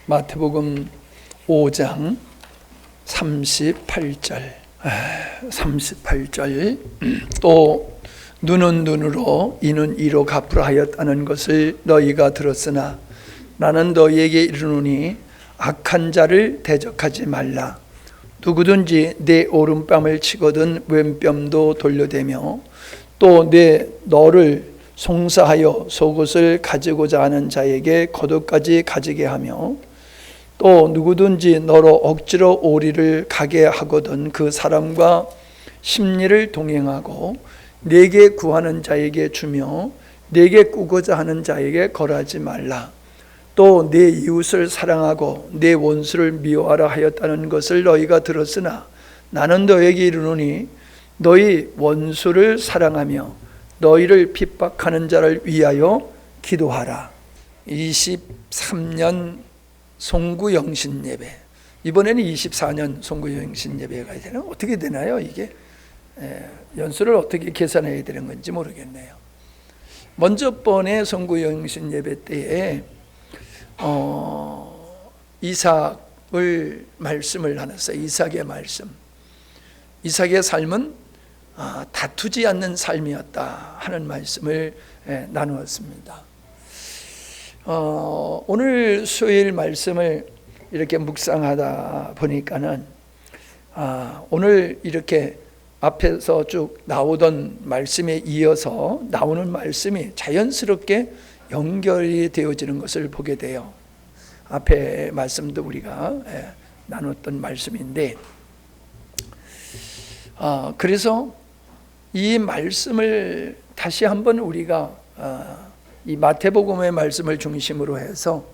마태복음 5장 38절. 38절. 또 눈은 눈으로 이는 이로 갚으라 하였다는 것을 너희가 들었으나 나는 너희에게 이르노니 악한 자를 대적하지 말라. 누구든지 내 오른뺨을 치거든 왼뺨도 돌려대며 또 너를 송사하여 속옷을 가지고자 하는 자에게 겉옷까지 가지게 하며 또 누구든지 너로 억지로 오리를 가게 하거든 그 사람과 심리를 동행하고 내게 구하는 자에게 주며 내게 꾸고자 하는 자에게 벌하지 말라. 또 내 이웃을 사랑하고 내 원수를 미워하라 하였다는 것을 너희가 들었으나 나는 너에게 이르노니 너희 원수를 사랑하며 너희를 핍박하는 자를 위하여 기도하라. 23년 송구영신예배, 이번에는 24년 송구영신예배가 되나? 어떻게 되나요 이게? 연수를 어떻게 계산해야 되는 건지 모르겠네요. 먼저 번에 송구영신예배 때에 이삭을 말씀을 나눴어요. 이삭의 말씀. 이삭의 삶은 다투지 않는 삶이었다 하는 말씀을 나누었습니다. 오늘 수요일 말씀을 이렇게 묵상하다 보니까는 오늘 이렇게 앞에서 쭉 나오던 말씀에 이어서 나오는 말씀이 자연스럽게 연결이 되어지는 것을 보게 돼요. 앞에 말씀도 우리가 나눴던 말씀인데, 그래서 이 말씀을 다시 한번 우리가 이 마태복음의 말씀을 중심으로 해서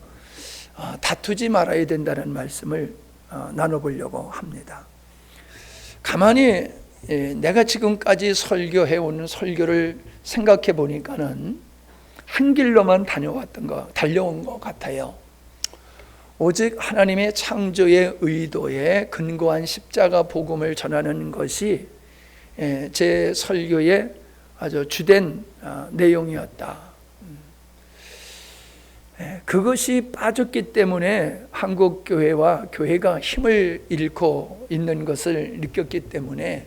다투지 말아야 된다는 말씀을 나눠보려고 합니다. 가만히 내가 지금까지 설교해온 설교를 생각해 보니까는 한 길로만 달려온 것 같아요. 오직 하나님의 창조의 의도에 근거한 십자가 복음을 전하는 것이 제 설교의 아주 주된 내용이었다. 그것이 빠졌기 때문에 한국교회와 교회가 힘을 잃고 있는 것을 느꼈기 때문에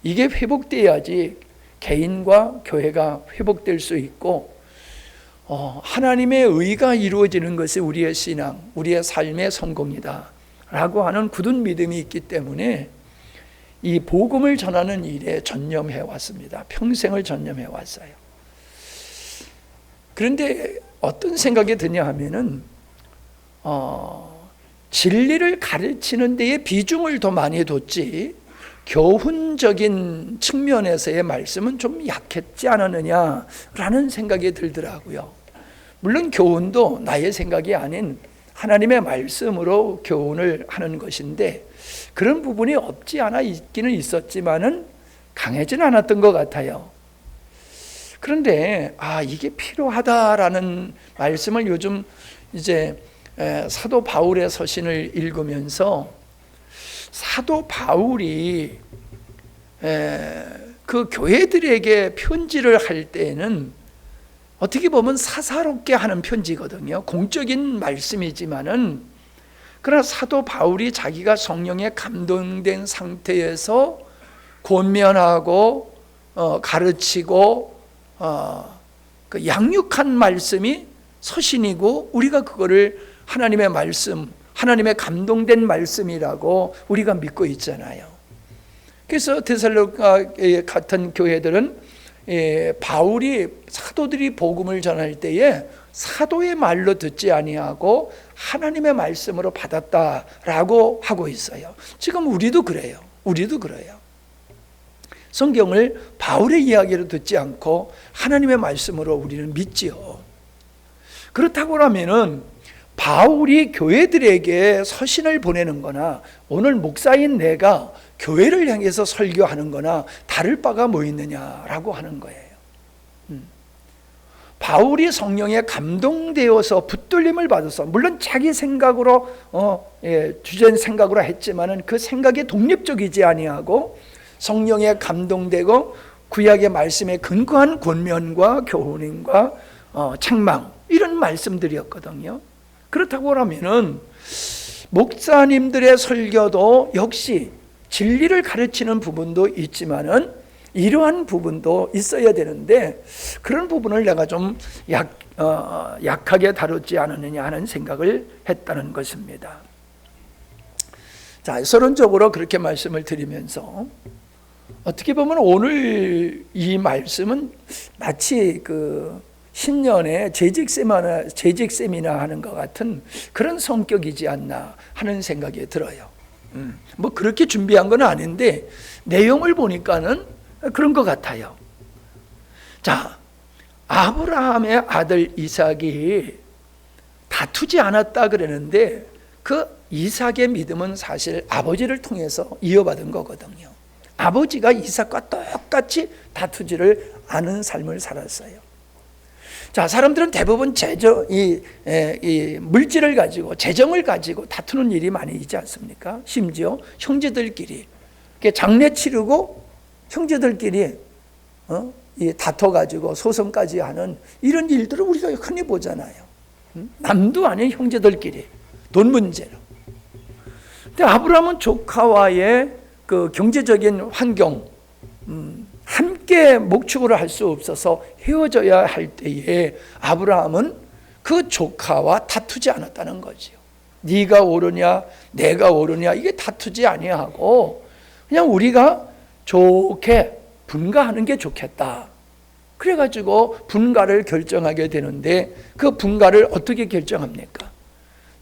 이게 회복돼야지 개인과 교회가 회복될 수 있고 하나님의 의가 이루어지는 것이 우리의 신앙, 우리의 삶의 성공이다 라고 하는 굳은 믿음이 있기 때문에 이 복음을 전하는 일에 전념해 왔습니다. 평생을 전념해 왔어요. 그런데 어떤 생각이 드냐 하면은 진리를 가르치는 데에 비중을 더 많이 뒀지 교훈적인 측면에서의 말씀은 좀 약했지 않았느냐라는 생각이 들더라고요. 물론 교훈도 나의 생각이 아닌 하나님의 말씀으로 교훈을 하는 것인데 그런 부분이 없지 않아 있기는 있었지만은 강하진 않았던 것 같아요. 그런데 이게 필요하다라는 말씀을 요즘 이제 사도 바울의 서신을 읽으면서 사도 바울이 그 교회들에게 편지를 할 때에는 어떻게 보면 사사롭게 하는 편지거든요. 공적인 말씀이지만은 그러나 사도 바울이 자기가 성령에 감동된 상태에서 권면하고 가르치고 그 양육한 말씀이 서신이고 우리가 그거를 하나님의 말씀, 하나님의 감동된 말씀이라고 우리가 믿고 있잖아요. 그래서 데살로니가 같은 교회들은 바울이 사도들이 복음을 전할 때에 사도의 말로 듣지 아니하고 하나님의 말씀으로 받았다라고 하고 있어요. 지금 우리도 그래요. 성경을 바울의 이야기로 듣지 않고 하나님의 말씀으로 우리는 믿지요. 그렇다고 하면은 바울이 교회들에게 서신을 보내는 거나 오늘 목사인 내가 교회를 향해서 설교하는 거나 다를 바가 뭐 있느냐라고 하는 거예요. 바울이 성령에 감동되어서 붙들림을 받아서 물론 자기 생각으로 주된 생각으로 했지만은 그 생각이 독립적이지 아니하고 성령에 감동되고 구약의 말씀에 근거한 권면과 교훈과 책망 이런 말씀들이었거든요. 그렇다고 하면은 목사님들의 설교도 역시 진리를 가르치는 부분도 있지만은 이러한 부분도 있어야 되는데 그런 부분을 내가 좀 약하게 다루지 않았느냐 하는 생각을 했다는 것입니다. 자, 서론적으로 그렇게 말씀을 드리면서 어떻게 보면 오늘 이 말씀은 마치 그 신년에 재직 세미나 하는 것 같은 그런 성격이지 않나 하는 생각이 들어요. 뭐 그렇게 준비한 건 아닌데 내용을 보니까는 그런 것 같아요. 자, 아브라함의 아들 이삭이 다투지 않았다 그러는데 그 이삭의 믿음은 사실 아버지를 통해서 이어받은 거거든요. 아버지가 이삭과 똑같이 다투지를 않은 삶을 살았어요. 자, 사람들은 대부분 이 물질을 가지고 재정을 가지고 다투는 일이 많이 있지 않습니까? 심지어 형제들끼리 장례 치르고 형제들끼리 다퉈가지고 소송까지 하는 이런 일들을 우리가 흔히 보잖아요. 남도 아닌 형제들끼리 돈 문제로. 근데 아브라함은 조카와의 그 경제적인 환경, 함께 목축을 할 수 없어서 헤어져야 할 때에 아브라함은 그 조카와 다투지 않았다는 거지요. 네가 옳으냐 내가 옳으냐 이게 다투지 아니하고 그냥 우리가 좋게 분가하는 게 좋겠다. 그래가지고 분가를 결정하게 되는데 그 분가를 어떻게 결정합니까?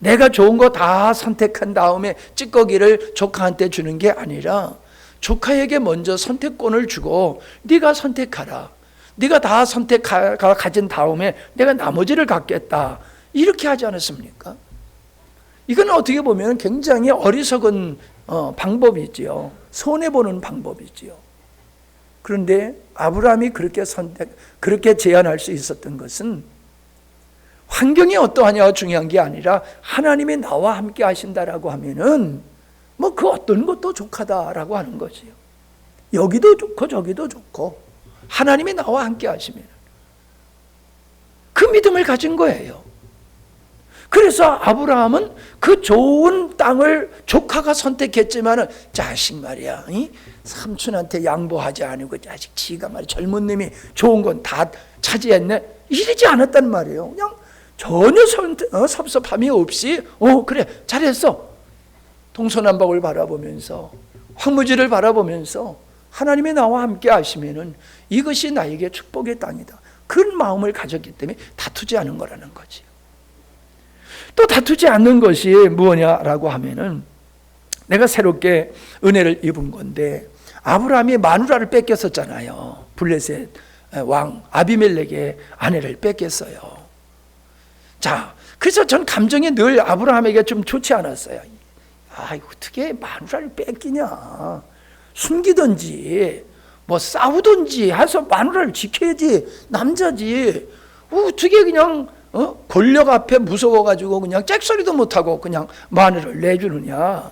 내가 좋은 거 다 선택한 다음에 찌꺼기를 조카한테 주는 게 아니라 조카에게 먼저 선택권을 주고 네가 선택하라. 네가 다 가진 다음에 내가 나머지를 갖겠다. 이렇게 하지 않았습니까? 이건 어떻게 보면 굉장히 어리석은 방법이지요. 손해보는 방법이지요. 그런데 아브라함이 그렇게 제안할 수 있었던 것은 환경이 어떠하냐가 중요한 게 아니라 하나님이 나와 함께 하신다라고 하면은 뭐 그 어떤 것도 족하다라고 하는 거지요. 여기도 좋고 저기도 좋고 하나님이 나와 함께 하시면 그 믿음을 가진 거예요. 그래서 아브라함은 그 좋은 땅을 조카가 선택했지만은 자식 말이야, 삼촌한테 양보하지 않고 자식 지가 말이야 젊은 놈이 좋은 건 다 차지했네 이러지 않았단 말이에요. 그냥 전혀 섭섭함이 없이 그래 잘했어. 동서남북을 바라보면서 황무지를 바라보면서 하나님이 나와 함께 하시면은 이것이 나에게 축복의 땅이다. 그런 마음을 가졌기 때문에 다투지 않은 거라는 거지. 또 다투지 않는 것이 무엇냐라고 하면은 내가 새롭게 은혜를 입은 건데 아브라함이 마누라를 뺏겼었잖아요. 블레셋 왕 아비멜렉의 아내를 뺏겼어요. 자, 그래서 전 감정이 늘 아브라함에게 좀 좋지 않았어요. 어떻게 마누라를 뺏기냐? 숨기든지 뭐 싸우든지 해서 마누라를 지켜야지 남자지. 어떻게 그냥 권력 앞에 무서워가지고 그냥 잭소리도 못하고 그냥 마누라를 내주느냐?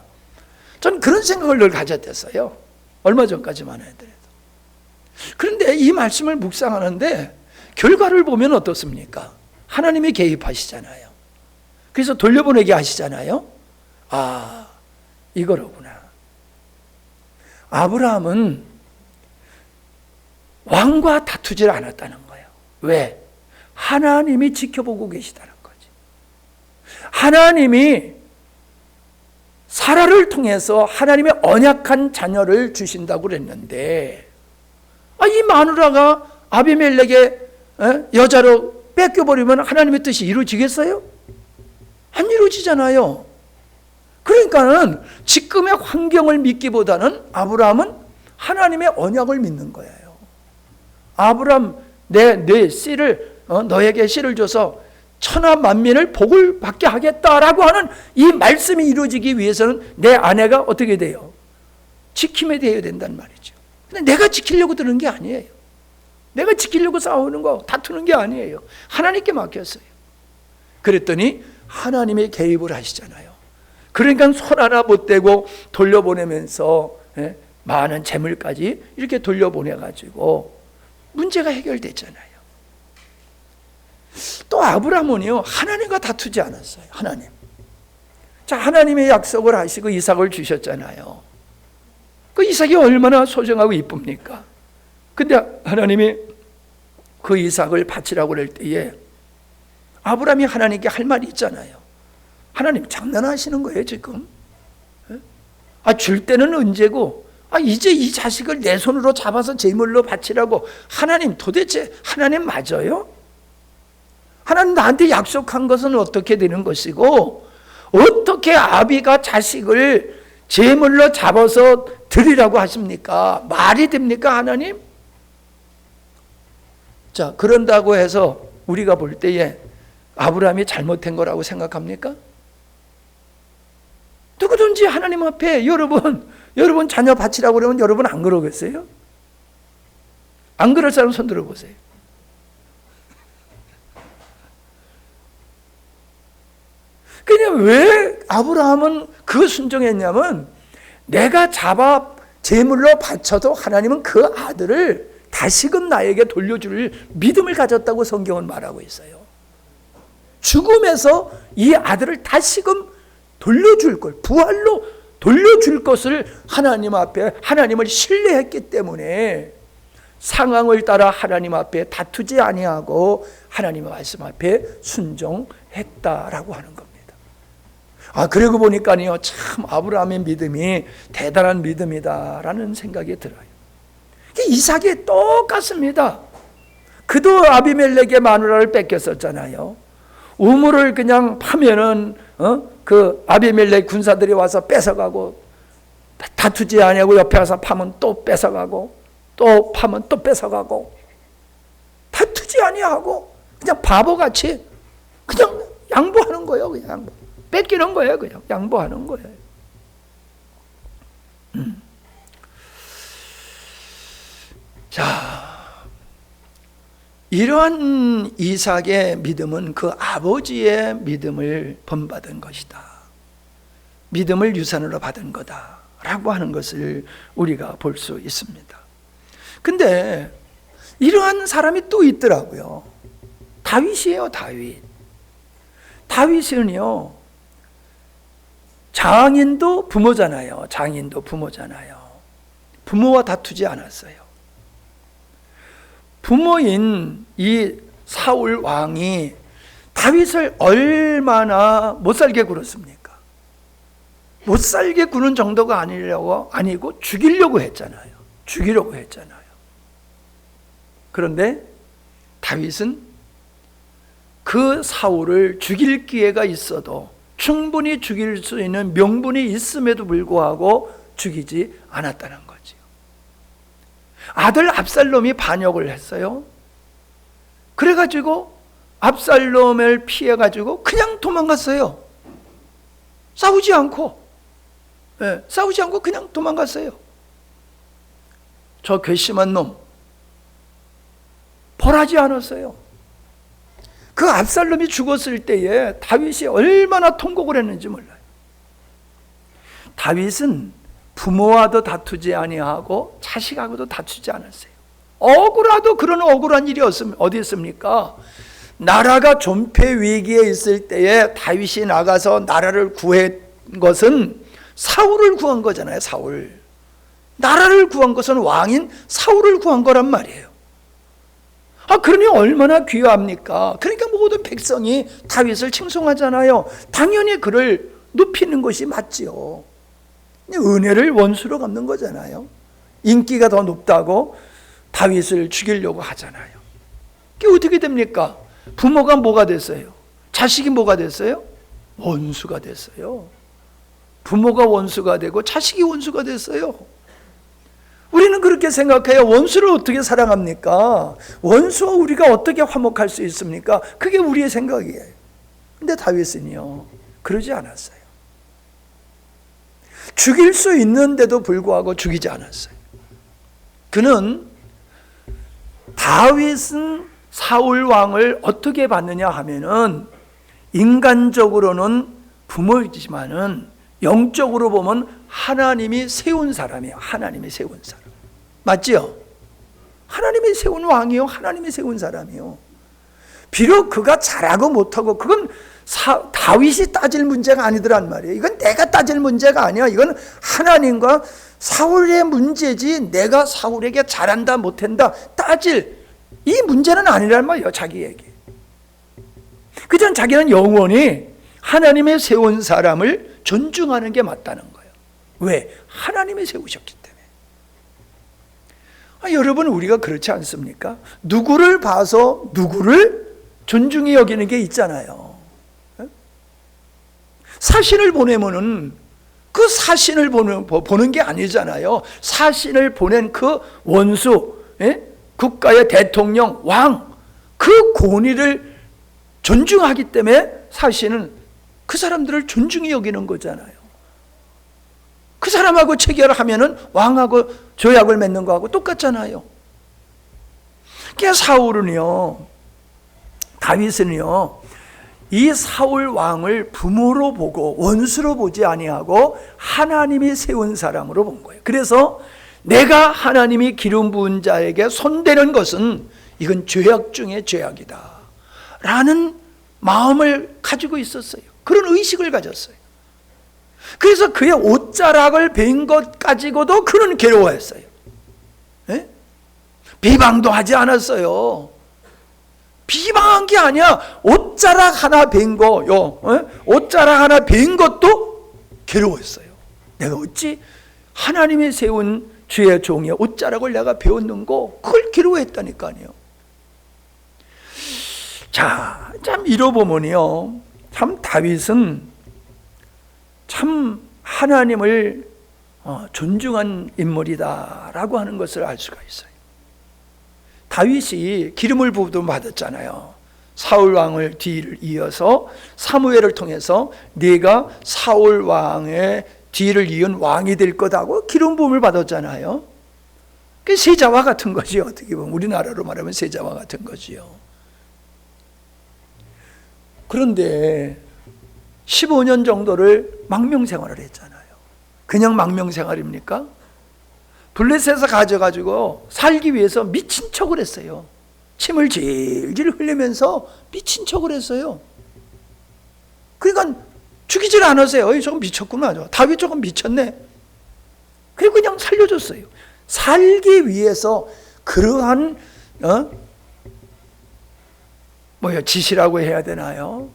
전 그런 생각을 늘 가졌댔어요. 얼마 전까지만 해도. 그런데 이 말씀을 묵상하는데 결과를 보면 어떻습니까? 하나님이 개입하시잖아요. 그래서 돌려보내게 하시잖아요. 이거로구나. 아브라함은 왕과 다투질 않았다는 거예요. 왜? 하나님이 지켜보고 계시다는 거지. 하나님이 사라를 통해서 하나님의 언약한 자녀를 주신다고 그랬는데 이 마누라가 아비멜렉의 여자로 뺏겨버리면 하나님의 뜻이 이루어지겠어요? 안 이루어지잖아요. 그러니까는 지금의 환경을 믿기보다는 아브라함은 하나님의 언약을 믿는 거예요. 아브라함 내 씨를 너에게 씨를 줘서 천하 만민을 복을 받게 하겠다라고 하는 이 말씀이 이루어지기 위해서는 내 아내가 어떻게 돼요? 지킴에 되어야 된단 말이죠. 근데 내가 지키려고 드는 게 아니에요. 내가 지키려고 싸우는 거 다투는 게 아니에요. 하나님께 맡겼어요. 그랬더니 하나님의 개입을 하시잖아요. 그러니까 손 하나 못 대고 돌려보내면서 많은 재물까지 이렇게 돌려보내가지고 문제가 해결됐잖아요. 또 아브라함은요, 하나님과 다투지 않았어요. 하나님. 자, 하나님의 약속을 하시고 이삭을 주셨잖아요. 그 이삭이 얼마나 소중하고 이쁩니까? 근데 하나님이 그 이삭을 바치라고 그럴 때에 아브라함이 하나님께 할 말이 있잖아요. 하나님 장난하시는 거예요 지금? 줄 때는 언제고, 이제 이 자식을 내 손으로 잡아서 제물로 바치라고. 하나님, 도대체 하나님 맞아요? 하나님 나한테 약속한 것은 어떻게 되는 것이고, 어떻게 아비가 자식을 제물로 잡아서 드리라고 하십니까? 말이 됩니까 하나님? 자, 그런다고 해서 우리가 볼 때에 아브라함이 잘못한 거라고 생각합니까? 누구든지 하나님 앞에 여러분 자녀 바치라고 그러면 여러분 안 그러겠어요? 안 그럴 사람 손 들어보세요. 그냥 왜 아브라함은 그 순종했냐면, 내가 잡아 제물로 바쳐도 하나님은 그 아들을 다시금 나에게 돌려줄 믿음을 가졌다고 성경은 말하고 있어요. 죽음에서 이 아들을 다시금 돌려줄 걸, 부활로 돌려줄 것을 하나님 앞에, 하나님을 신뢰했기 때문에 상황을 따라 하나님 앞에 다투지 아니하고 하나님의 말씀 앞에 순종했다라고 하는 겁니다. 그러고 보니까요, 참 아브라함의 믿음이 대단한 믿음이다라는 생각이 들어요. 이삭이 똑같습니다. 그도 아비멜렉의 마누라를 뺏겼었잖아요. 우물을 그냥 파면은 그 아비멜렉 군사들이 와서 뺏어가고, 다투지 아니하고 옆에 가서 파면 또 뺏어가고, 또 파면 또 뺏어가고, 다투지 아니하고 그냥 바보같이 그냥 양보하는 거예요. 그냥 양보. 뺏기는 거예요. 그냥 양보하는 거예요. 자, 이러한 이삭의 믿음은 그 아버지의 믿음을 본받은 것이다. 믿음을 유산으로 받은 거다라고 하는 것을 우리가 볼 수 있습니다. 근데 이러한 사람이 또 있더라고요. 다윗이에요. 다윗은요, 장인도 부모잖아요. 부모와 다투지 않았어요. 부모인 이 사울 왕이 다윗을 얼마나 못살게 굴었습니까? 못살게 구는 정도가 아니고 죽이려고 했잖아요. 그런데 다윗은 그 사울을 죽일 기회가 있어도, 충분히 죽일 수 있는 명분이 있음에도 불구하고 죽이지 않았다는 거죠. 아들 압살롬이 반역을 했어요. 그래가지고 압살롬을 피해가지고 그냥 도망갔어요. 싸우지 않고 그냥 도망갔어요. 저 괘씸한 놈 벌하지 않았어요. 그 압살롬이 죽었을 때에 다윗이 얼마나 통곡을 했는지 몰라요. 다윗은 부모와도 다투지 아니하고 자식하고도 다투지 않았어요. 억울하도 그런 억울한 일이 어디 있습니까? 나라가 존폐 위기에 있을 때에 다윗이 나가서 나라를 구한 것은 사울을 구한 거잖아요. 나라를 구한 것은 왕인 사울을 구한 거란 말이에요. 그러니 얼마나 귀합니까? 그러니까 모든 백성이 다윗을 칭송하잖아요. 당연히 그를 높이는 것이 맞지요. 은혜를 원수로 갚는 거잖아요. 인기가 더 높다고 다윗을 죽이려고 하잖아요. 그게 어떻게 됩니까? 부모가 뭐가 됐어요? 자식이 뭐가 됐어요? 원수가 됐어요. 부모가 원수가 되고 자식이 원수가 됐어요. 우리는 그렇게 생각해요. 원수를 어떻게 사랑합니까? 원수와 우리가 어떻게 화목할 수 있습니까? 그게 우리의 생각이에요. 근데 다윗은요, 그러지 않았어요. 죽일 수 있는데도 불구하고 죽이지 않았어요. 그는 다윗은 사울 왕을 어떻게 봤느냐 하면은, 인간적으로는 부모이지만은 영적으로 보면 하나님이 세운 사람이에요. 하나님이 세운 사람. 맞지요? 하나님이 세운 왕이요. 하나님이 세운 사람이요. 비록 그가 잘하고 못하고 그건 다윗이 따질 문제가 아니더란 말이에요. 이건 내가 따질 문제가 아니야. 이건 하나님과 사울의 문제지 내가 사울에게 잘한다 못한다 따질 이 문제는 아니란 말이에요. 자기에게. 그전 자기는 영원히 하나님의 세운 사람을 존중하는 게 맞다는 거예요. 왜? 하나님이 세우셨기 때문에. 여러분, 우리가 그렇지 않습니까? 누구를 봐서 누구를 존중히 여기는 게 있잖아요. 사신을 보내면은 그 사신을 보는 게 아니잖아요. 사신을 보낸 그 원수, 국가의 대통령, 왕, 그 권위를 존중하기 때문에 사신은 그 사람들을 존중히 여기는 거잖아요. 그 사람하고 체결하면은 왕하고 조약을 맺는 거하고 똑같잖아요. 그러니까 사울은요, 다윗은요, 이 사울 왕을 부모로 보고 원수로 보지 아니하고 하나님이 세운 사람으로 본 거예요. 그래서 내가 하나님이 기름 부은 자에게 손대는 것은 이건 죄악 중에 죄악이다 라는 마음을 가지고 있었어요. 그런 의식을 가졌어요. 그래서 그의 옷자락을 벤 것 가지고도 그는 괴로워했어요. 비방도 하지 않았어요. 비방한 게 아니야. 옷자락 하나 벤 거, 옷자락 하나 벤 것도 괴로웠어요. 내가 어찌 하나님이 세운 주의 종의 옷자락을 내가 베었는 거, 그걸 괴로워했다니까요. 자, 참 이뤄보면요, 참 다윗은 참 하나님을 존중한 인물이다라고 하는 것을 알 수가 있어요. 다윗이 기름을 부음 받았잖아요. 사울 왕을 뒤를 이어서 사무엘을 통해서 네가 사울 왕의 뒤를 이은 왕이 될 거다고 기름 부음을 받았잖아요. 그 세자와 같은 거지. 어떻게 보면 우리나라로 말하면 세자와 같은 거지요. 그런데 15년 정도를 망명생활을 했잖아요. 그냥 망명생활입니까? 블레셋에서 가져가지고 살기 위해서 미친 척을 했어요. 침을 질질 흘리면서 미친 척을 했어요. 그러니까 죽이질 않았어요. 조금 미쳤구나. 다윗 조금 미쳤네. 그리고 그냥 살려줬어요. 살기 위해서 그러한 짓이라고 해야 되나요?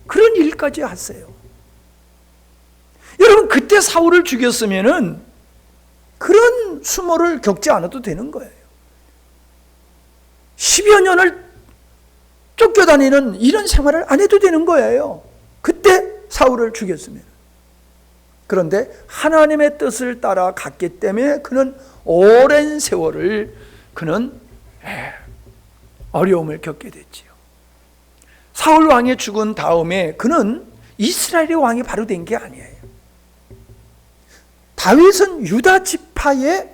그런 일까지 했어요. 여러분, 그때 사울을 죽였으면은 그런 수모를 겪지 않아도 되는 거예요. 10여 년을 쫓겨다니는 이런 생활을 안 해도 되는 거예요. 그때 사울을 죽였으면. 그런데 하나님의 뜻을 따라 갔기 때문에 그는 오랜 세월을 그는 어려움을 겪게 됐지요. 사울 왕이 죽은 다음에 그는 이스라엘의 왕이 바로 된 게 아니에요. 다윗은 유다 지파의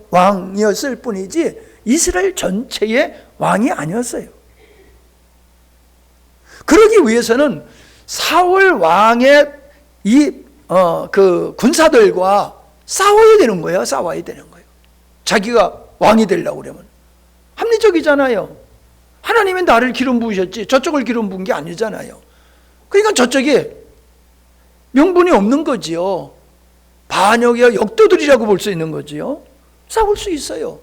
왕이었을 뿐이지 이스라엘 전체의 왕이 아니었어요. 그러기 위해서는 사울 왕의 그 군사들과 싸워야 되는 거예요. 자기가 왕이 되려고 그러면 합리적이잖아요. 하나님이 나를 기름 부으셨지 저쪽을 기름 부은 게 아니잖아요. 그러니까 저쪽이 명분이 없는 거지요. 반역이야 역도들이라고 볼 수 있는 거지요. 싸울 수 있어요.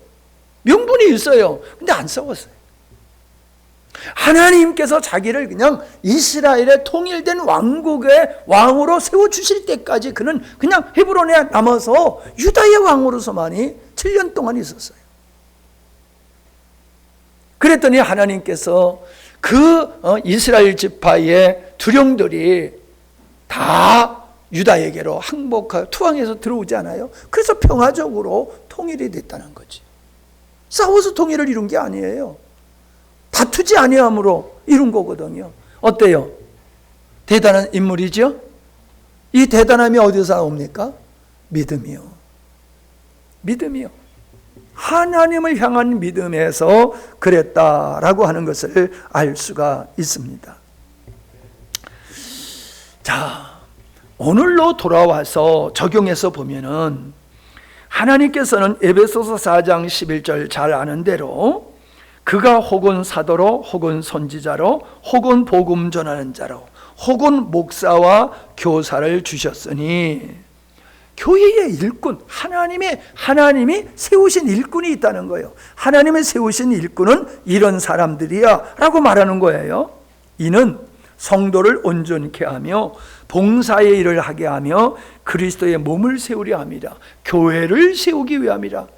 명분이 있어요. 근데 안 싸웠어요. 하나님께서 자기를 그냥 이스라엘의 통일된 왕국의 왕으로 세워주실 때까지 그는 그냥 헤브론에 남아서 유다의 왕으로서만이 7년 동안 있었어요. 그랬더니 하나님께서 그 이스라엘 지파의 두령들이 다 유다에게로 항복하여 투항해서 들어오지 않아요? 그래서 평화적으로 통일이 됐다는 거지. 싸워서 통일을 이룬 게 아니에요. 다투지 아니함으로 이룬 거거든요. 어때요? 대단한 인물이죠? 이 대단함이 어디서 나옵니까? 믿음이요. 하나님을 향한 믿음에서 그랬다라고 하는 것을 알 수가 있습니다. 자, 오늘로 돌아와서 적용해서 보면은 하나님께서는 에베소서 4장 11절 잘 아는 대로 그가 혹은 사도로 혹은 선지자로 혹은 복음 전하는 자로 혹은 목사와 교사를 주셨으니, 교회의 일꾼, 하나님이 세우신 일꾼이 있다는 거예요. 하나님이 세우신 일꾼은 이런 사람들이야 라고 말하는 거예요. 이는 성도를 온전케 하며 봉사의 일을 하게 하며 그리스도의 몸을 세우려 합니다. 교회를 세우기 위함이라.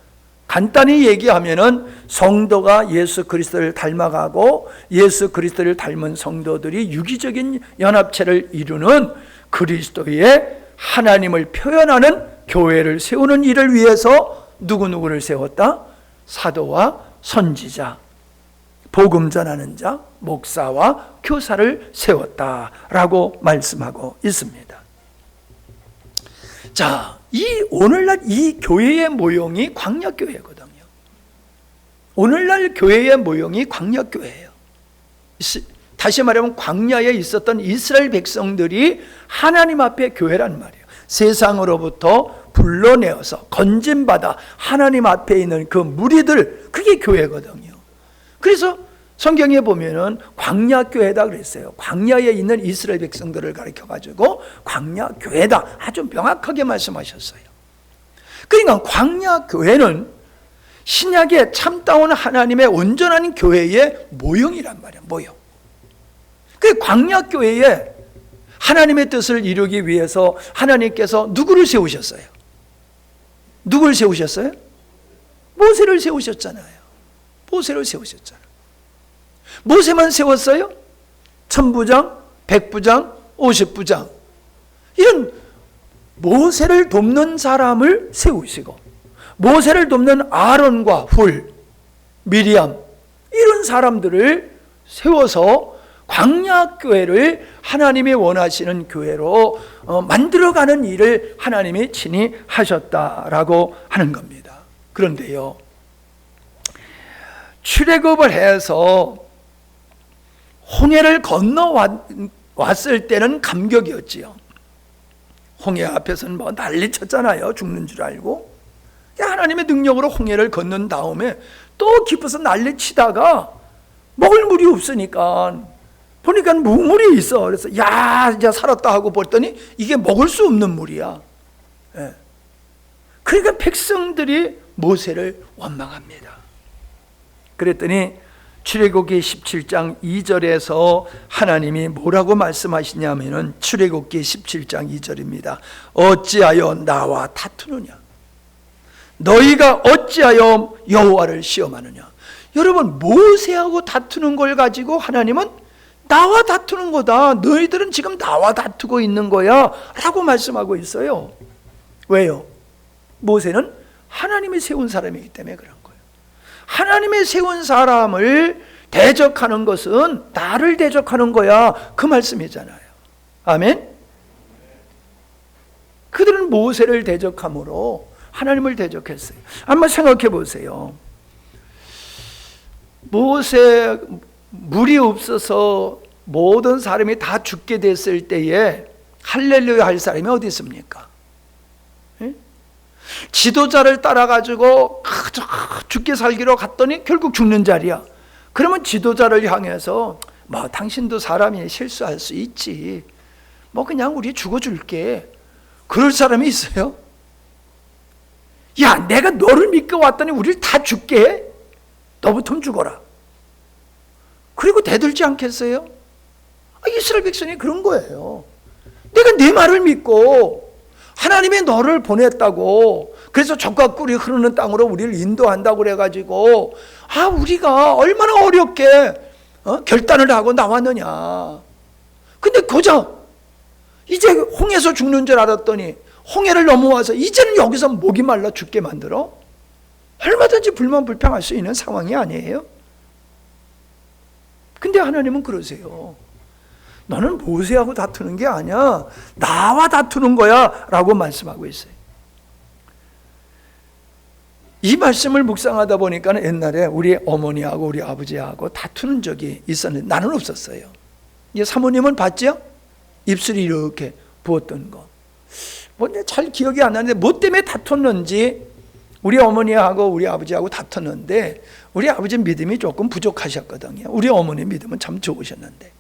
간단히 얘기하면은 성도가 예수 그리스도를 닮아가고 예수 그리스도를 닮은 성도들이 유기적인 연합체를 이루는 그리스도의 하나님을 표현하는 교회를 세우는 일을 위해서 누구누구를 세웠다? 사도와 선지자, 복음 전하는 자, 목사와 교사를 세웠다라고 말씀하고 있습니다. 자, 오늘날 이 교회의 모형이 광야교회거든요. 오늘날 교회의 모형이 광야교회예요. 다시 말하면 광야에 있었던 이스라엘 백성들이 하나님 앞에 교회란 말이에요. 세상으로부터 불러내어서 건진받아 하나님 앞에 있는 그 무리들, 그게 교회거든요. 그래서 성경에 보면은 광야교회다 그랬어요. 광야에 있는 이스라엘 백성들을 가리켜가지고 광야교회다, 아주 명확하게 말씀하셨어요. 그러니까 광야교회는 신약의 참다운 하나님의 온전한 교회의 모형이란 말이에요. 모형. 그 광야교회에 하나님의 뜻을 이루기 위해서 하나님께서 누구를 세우셨어요? 누구를 세우셨어요? 모세를 세우셨잖아요. 모세를 세우셨잖아요. 모세만 세웠어요? 천부장, 백부장, 50부장, 이런 모세를 돕는 사람을 세우시고, 모세를 돕는 아론과 훌, 미리암, 이런 사람들을 세워서 광야교회를 하나님이 원하시는 교회로 만들어가는 일을 하나님이 친히 하셨다라고 하는 겁니다. 그런데요, 출애굽을 해서 홍해를 건너왔을 때는 감격이었지요. 홍해 앞에서는 뭐 난리쳤잖아요. 죽는 줄 알고. 하나님의 능력으로 홍해를 건넌 다음에 또 깊어서 난리치다가 먹을 물이 없으니까 보니까 무물이 있어. 그래서 야, 이제 살았다 하고 봤더니 이게 먹을 수 없는 물이야. 예. 그러니까 백성들이 모세를 원망합니다. 그랬더니 출애굽기 17장 2절에서 하나님이 뭐라고 말씀하시냐면은, 출애굽기 17장 2절입니다. 어찌하여 나와 다투느냐? 너희가 어찌하여 여호와를 시험하느냐? 여러분, 모세하고 다투는 걸 가지고 하나님은 나와 다투는 거다, 너희들은 지금 나와 다투고 있는 거야 라고 말씀하고 있어요. 왜요? 모세는 하나님이 세운 사람이기 때문에 그런 거예요. 하나님이 세운 사람을 대적하는 것은 나를 대적하는 거야, 그 말씀이잖아요. 아멘? 그들은 모세를 대적함으로 하나님을 대적했어요. 한번 생각해 보세요. 모세, 물이 없어서 모든 사람이 다 죽게 됐을 때에 할렐루야 할 사람이 어디 있습니까? 지도자를 따라가지고 죽게 살기로 갔더니 결국 죽는 자리야. 그러면 지도자를 향해서 뭐 당신도 사람이 실수할 수 있지, 뭐 그냥 우리 죽어줄게, 그럴 사람이 있어요? 야, 내가 너를 믿고 왔더니 우리를 다 죽게 해? 너부터 죽어라. 그리고 대들지 않겠어요? 이스라엘 백성이 그런 거예요. 내가 내 말을 믿고 하나님이 너를 보냈다고, 그래서 적과 꿀이 흐르는 땅으로 우리를 인도한다고 그래가지고 우리가 얼마나 어렵게 결단을 하고 나왔느냐. 근데 고작 이제 홍해에서 죽는 줄 알았더니 홍해를 넘어와서 이제는 여기서 목이 말라 죽게 만들어? 얼마든지 불만불평할 수 있는 상황이 아니에요? 근데 하나님은 그러세요. 너는 모세하고 다투는 게 아니야, 나와 다투는 거야 라고 말씀하고 있어요. 이 말씀을 묵상하다 보니까 옛날에 우리 어머니하고 우리 아버지하고 다투는 적이 있었는데 나는 없었어요. 사모님은 봤죠? 입술이 이렇게 부었던 거. 뭐 잘 기억이 안 나는데 뭐 때문에 다퉜는지 우리 어머니하고 우리 아버지하고 다퉜는데 우리 아버지 믿음이 조금 부족하셨거든요. 우리 어머니 믿음은 참 좋으셨는데.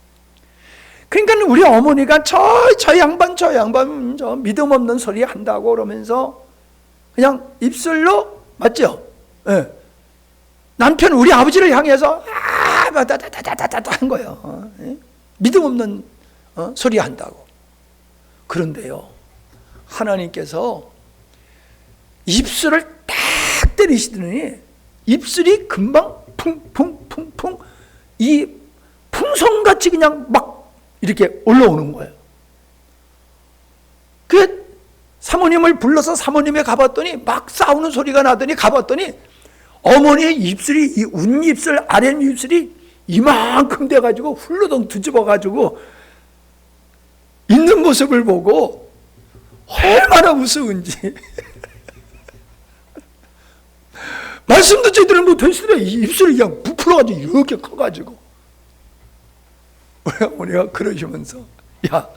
그러니까 우리 어머니가 저 양반 저 믿음 없는 소리 한다고 그러면서 그냥 입술로, 맞죠? 예. 남편 우리 아버지를 향해서 다다다다다다 한 거예요. 예? 믿음 없는 소리 한다고. 그런데요, 하나님께서 입술을 딱 때리시더니 입술이 금방 풍풍풍풍 이 풍선같이 그냥 막 이렇게 올라오는 거예요. 그 사모님을 불러서 사모님에 가봤더니 막 싸우는 소리가 나더니 가봤더니 어머니의 입술이, 이 운입술 아랫입술이 이만큼 돼가지고 훌러덩 뒤집어가지고 있는 모습을 보고 얼마나 우스운지 말씀도 제대로 못했으니까 입술이 그냥 부풀어가지고 이렇게 커가지고 우리 어머니가 그러시면서, 야,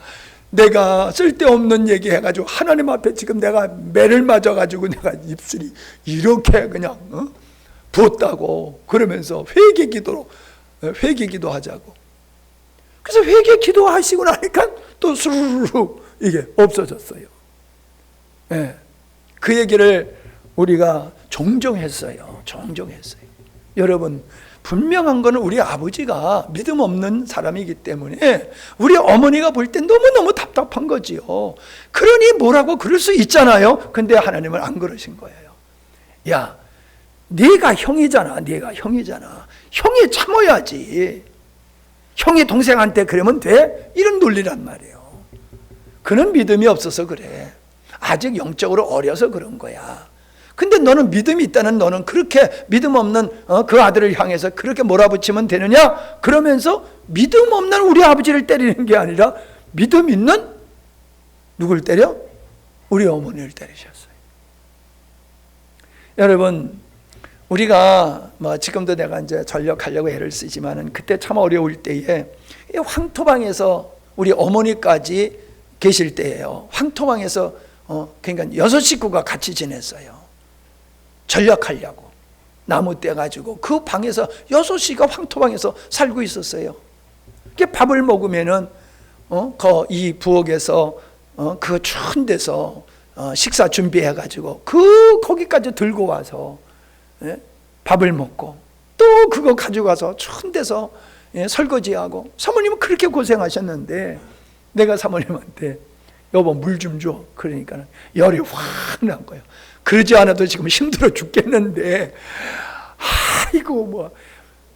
내가 쓸데없는 얘기 해가지고 하나님 앞에 지금 내가 매를 맞아가지고 내가 입술이 이렇게 그냥 부었다고 그러면서 회개 기도하자고. 그래서 회개 기도하시고 나니까 또 스르르 이게 없어졌어요. 네. 그 얘기를 우리가 종종 했어요. 여러분, 분명한 거는 우리 아버지가 믿음 없는 사람이기 때문에 우리 어머니가 볼 때 너무너무 답답한 거지요. 그러니 뭐라고 그럴 수 있잖아요. 근데 하나님은 안 그러신 거예요. 야, 네가 형이잖아. 형이 참아야지. 형이 동생한테 그러면 돼? 이런 논리란 말이에요. 그는 믿음이 없어서 그래. 아직 영적으로 어려서 그런 거야. 근데 너는 믿음이 있다는, 너는 그렇게 믿음 없는 그 아들을 향해서 그렇게 몰아붙이면 되느냐? 그러면서 믿음 없는 우리 아버지를 때리는 게 아니라 믿음 있는 누굴 때려? 우리 어머니를 때리셨어요. 여러분, 우리가 지금도 내가 이제 전력하려고 애를 쓰지만은 그때 참 어려울 때에 황토방에서 우리 어머니까지 계실 때예요. 황토방에서 그러니까 6 식구가 같이 지냈어요. 전략하려고 나무 떼가지고 그 방에서 6이가 황토방에서 살고 있었어요. 밥을 먹으면은 이 부엌에서 그 추운 데서 식사 준비해가지고 거기까지 들고 와서 밥을 먹고 또 그거 가지고 가서 추운 데서 설거지하고. 사모님은 그렇게 고생하셨는데 내가 사모님한테 여보 물 좀 줘. 그러니까 열이 확 난 거예요. 그러지 않아도 지금 힘들어 죽겠는데 아이고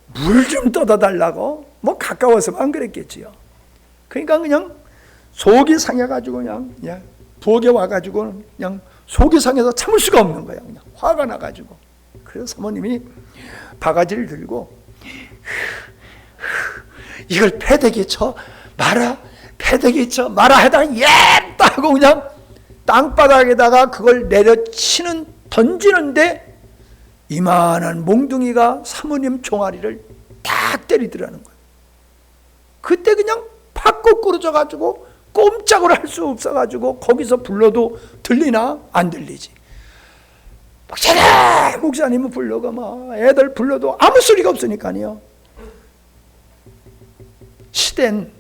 물 좀 떠다 달라고 가까워서만 그랬겠지요. 그러니까 그냥 속이 상해가지고 그냥 부엌에 와가지고 그냥 속이 상해서 참을 수가 없는 거야. 그냥 화가 나가지고. 그래서 사모님이 바가지를 들고 이걸 패대기 쳐 마라 해다 예다 하고 그냥 땅바닥에다가 그걸 내려치는 던지는데 이만한 몽둥이가 사모님 종아리를 딱 때리더라는 거예요. 그때 그냥 팍 꼬꾸러져 가지고 꼼짝을 할 수 없어 가지고 거기서 불러도 들리나? 안 들리지. 목사님은 불러가 애들 불러도 아무 소리가 없으니까요. 시댄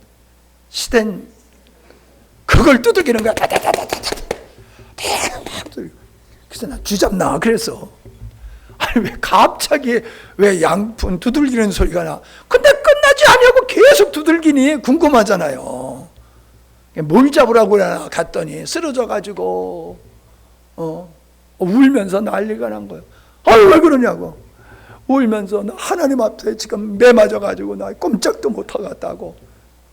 그걸 두들기는 거야. 그래서 나 쥐잡나 그래서 아니 왜 갑자기 왜 양푼 두들기는 소리가 나? 근데 끝나지 않냐고 계속 두들기니 궁금하잖아요. 뭘 잡으라고 그러나 갔더니 쓰러져 가지고 울면서 난리가 난 거예요. 왜 그러냐고. 울면서 나 하나님 앞에 지금 매 맞아 가지고 나 꼼짝도 못 하겠다고.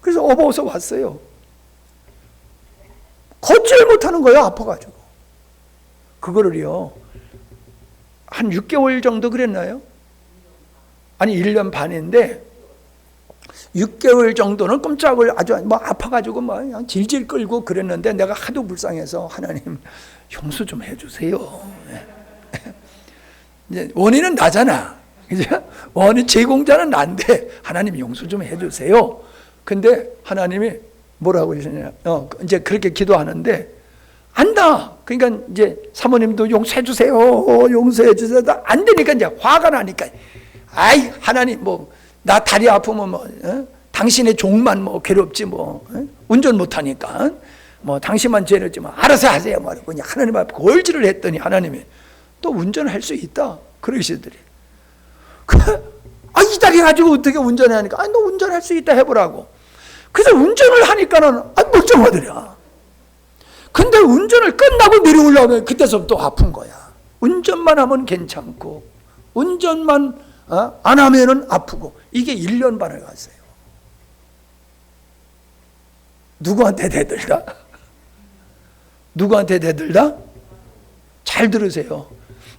그래서 업어서 왔어요. 걷지를 못하는 거예요. 아파가지고. 그거를요 한 6개월 정도 그랬나요? 아니 1년 반인데 6개월 정도는 꼼짝을 아주 아파가지고 그냥 질질 끌고 그랬는데 내가 하도 불쌍해서 하나님 용서 좀 해주세요. 이제 원인은 나잖아. 그죠? 원인 제공자는 난데 하나님 용서 좀 해주세요. 근데 하나님이 뭐라고 하시냐? 이제 그렇게 기도하는데 안다. 그러니까 이제 사모님도 용서해 주세요, 용서해 주세요. 안 되니까 이제 화가 나니까, 아이 하나님 뭐 나 다리 아프면 뭐 당신의 종만 뭐 괴롭지 뭐 운전 못하니까 뭐 당신만 죄를 지면 알아서 하세요 말고 그냥 하나님 앞에 골질을 했더니 하나님이 또 운전할 수 있다 그러시더래. 이 다리 가지고 어떻게 운전해 하니까 너 운전할 수 있다 해보라고. 그래서 운전을 하니까는 멀쩡하더라. 근데 운전을 끝나고 내려오려면 그때서부터 아픈 거야. 운전만 하면 괜찮고 운전만 안 하면은 아프고. 이게 1년 반을 갔어요. 누구한테 대들다? 누구한테 대들다? 잘 들으세요.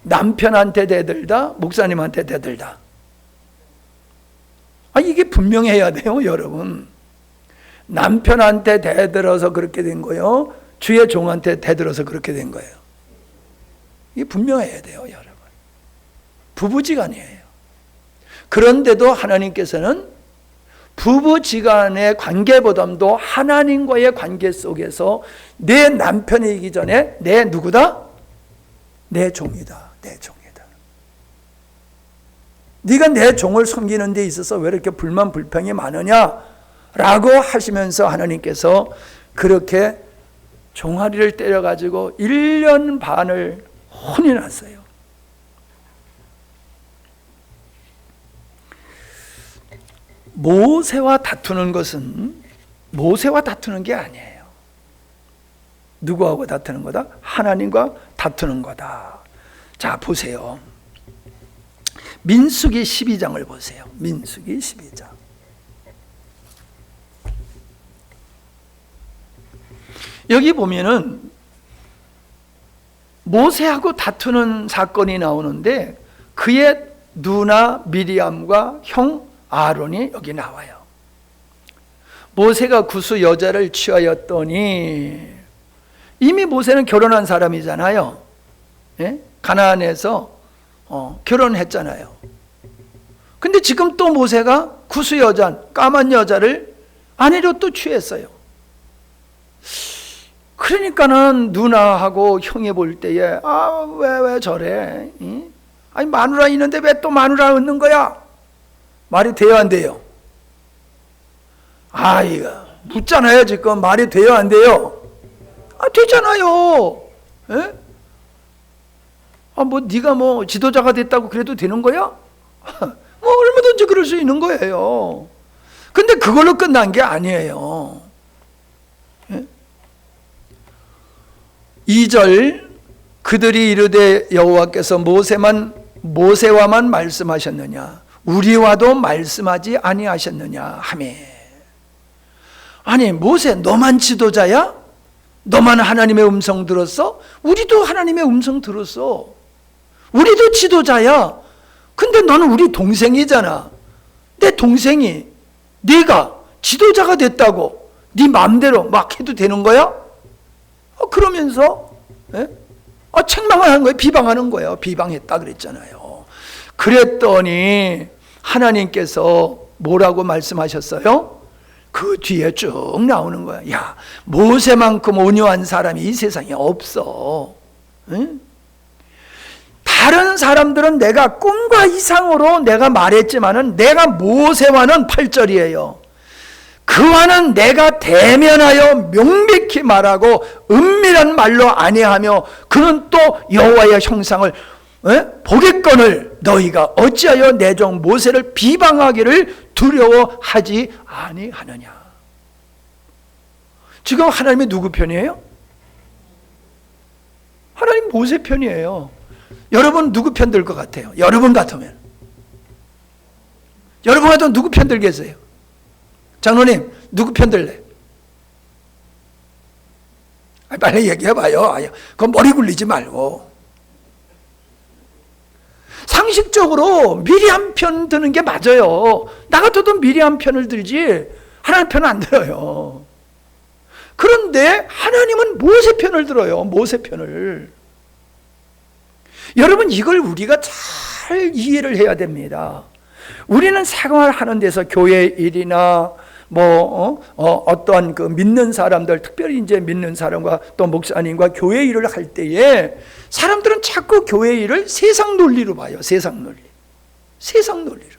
남편한테 대들다, 목사님한테 대들다. 이게 분명해야 돼요, 여러분. 남편한테 대들어서 그렇게 된 거예요? 주의 종한테 대들어서 그렇게 된 거예요? 이게 분명해야 돼요, 여러분. 부부지간이에요. 그런데도 하나님께서는 부부지간의 관계보다도 하나님과의 관계 속에서 내 남편이기 전에 내 누구다? 내 종이다. 내 종이다. 네가 내 종을 섬기는 데 있어서 왜 이렇게 불만 불평이 많으냐라고 하시면서 하나님께서 그렇게 종아리를 때려가지고 1년 반을 혼이 났어요. 모세와 다투는 것은 모세와 다투는 게 아니에요. 누구하고 다투는 거다? 하나님과 다투는 거다. 자, 보세요. 민수기 12장을 보세요. 민수기 12장. 여기 보면은 모세하고 다투는 사건이 나오는데 그의 누나 미리암과 형 아론이 여기 나와요. 모세가 구스 여자를 취하였더니 이미 모세는 결혼한 사람이잖아요. 예? 가나안에서 결혼했잖아요. 근데 지금 또 모세가 구스 여자, 까만 여자를 아내로 또 취했어요. 그러니까는 누나하고 형이 볼 때에 왜 저래? 아니 마누라 있는데 왜 또 마누라 얻는 거야? 말이 돼요, 안 돼요? 이거 묻잖아요, 지금. 말이 돼요, 안 돼요? 되잖아요. 예? 네가 뭐 지도자가 됐다고 그래도 되는 거야? 뭐 얼마든지 그럴 수 있는 거예요. 근데 그걸로 끝난 게 아니에요. 예? 2절 그들이 이르되 여호와께서 모세와만 말씀하셨느냐 우리와도 말씀하지 아니하셨느냐 하매. 아니 모세 너만 지도자야? 너만 하나님의 음성 들었어? 우리도 하나님의 음성 들었어. 우리도 지도자야. 근데 너는 우리 동생이잖아. 내 동생이 네가 지도자가 됐다고 네 마음대로 막 해도 되는 거야? 그러면서 책망하는 거예요. 비방하는 거예요. 비방했다 그랬잖아요. 그랬더니 하나님께서 뭐라고 말씀하셨어요? 그 뒤에 쭉 나오는 거야. 야, 모세만큼 온유한 사람이 이 세상에 없어. 응? 다른 사람들은 내가 꿈과 이상으로 내가 말했지만은 내가 모세와는 8절이에요. 그와는 내가 대면하여 명백히 말하고 은밀한 말로 아니하며 그는 또 여호와의 형상을 보겠거늘 너희가 어찌하여 내 종 모세를 비방하기를 두려워하지 아니하느냐. 지금 하나님이 누구 편이에요? 하나님 모세 편이에요. 여러분 누구 편 들 것 같아요? 여러분 같으면 누구 편 들겠어요? 장로님 누구 편 들래? 빨리 얘기해봐요. 그건 머리 굴리지 말고. 상식적으로 미리암 편 드는 게 맞아요. 나 같아도 미리암 편을 들지 하나님 편은 안 들어요. 그런데 하나님은 모세 편을 들어요. 모세 편을. 여러분 이걸 우리가 잘 이해를 해야 됩니다. 우리는 생활하는 데서 교회 일이나 어떠한 그 믿는 사람들, 특별히 이제 믿는 사람과 또 목사님과 교회 일을 할 때에 사람들은 자꾸 교회 일을 세상 논리로 봐요. 세상 논리. 세상 논리로.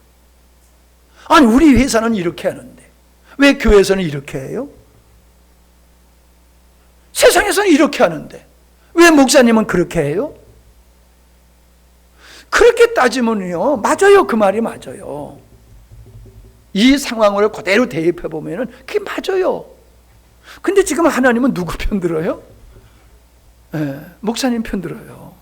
아니, 우리 회사는 이렇게 하는데 왜 교회에서는 이렇게 해요? 세상에서는 이렇게 하는데 왜 목사님은 그렇게 해요? 그렇게 따지면요, 맞아요. 그 말이 맞아요. 이 상황을 그대로 대입해 보면은 그게 맞아요. 근데 지금 하나님은 누구 편 들어요? 목사님 편 들어요.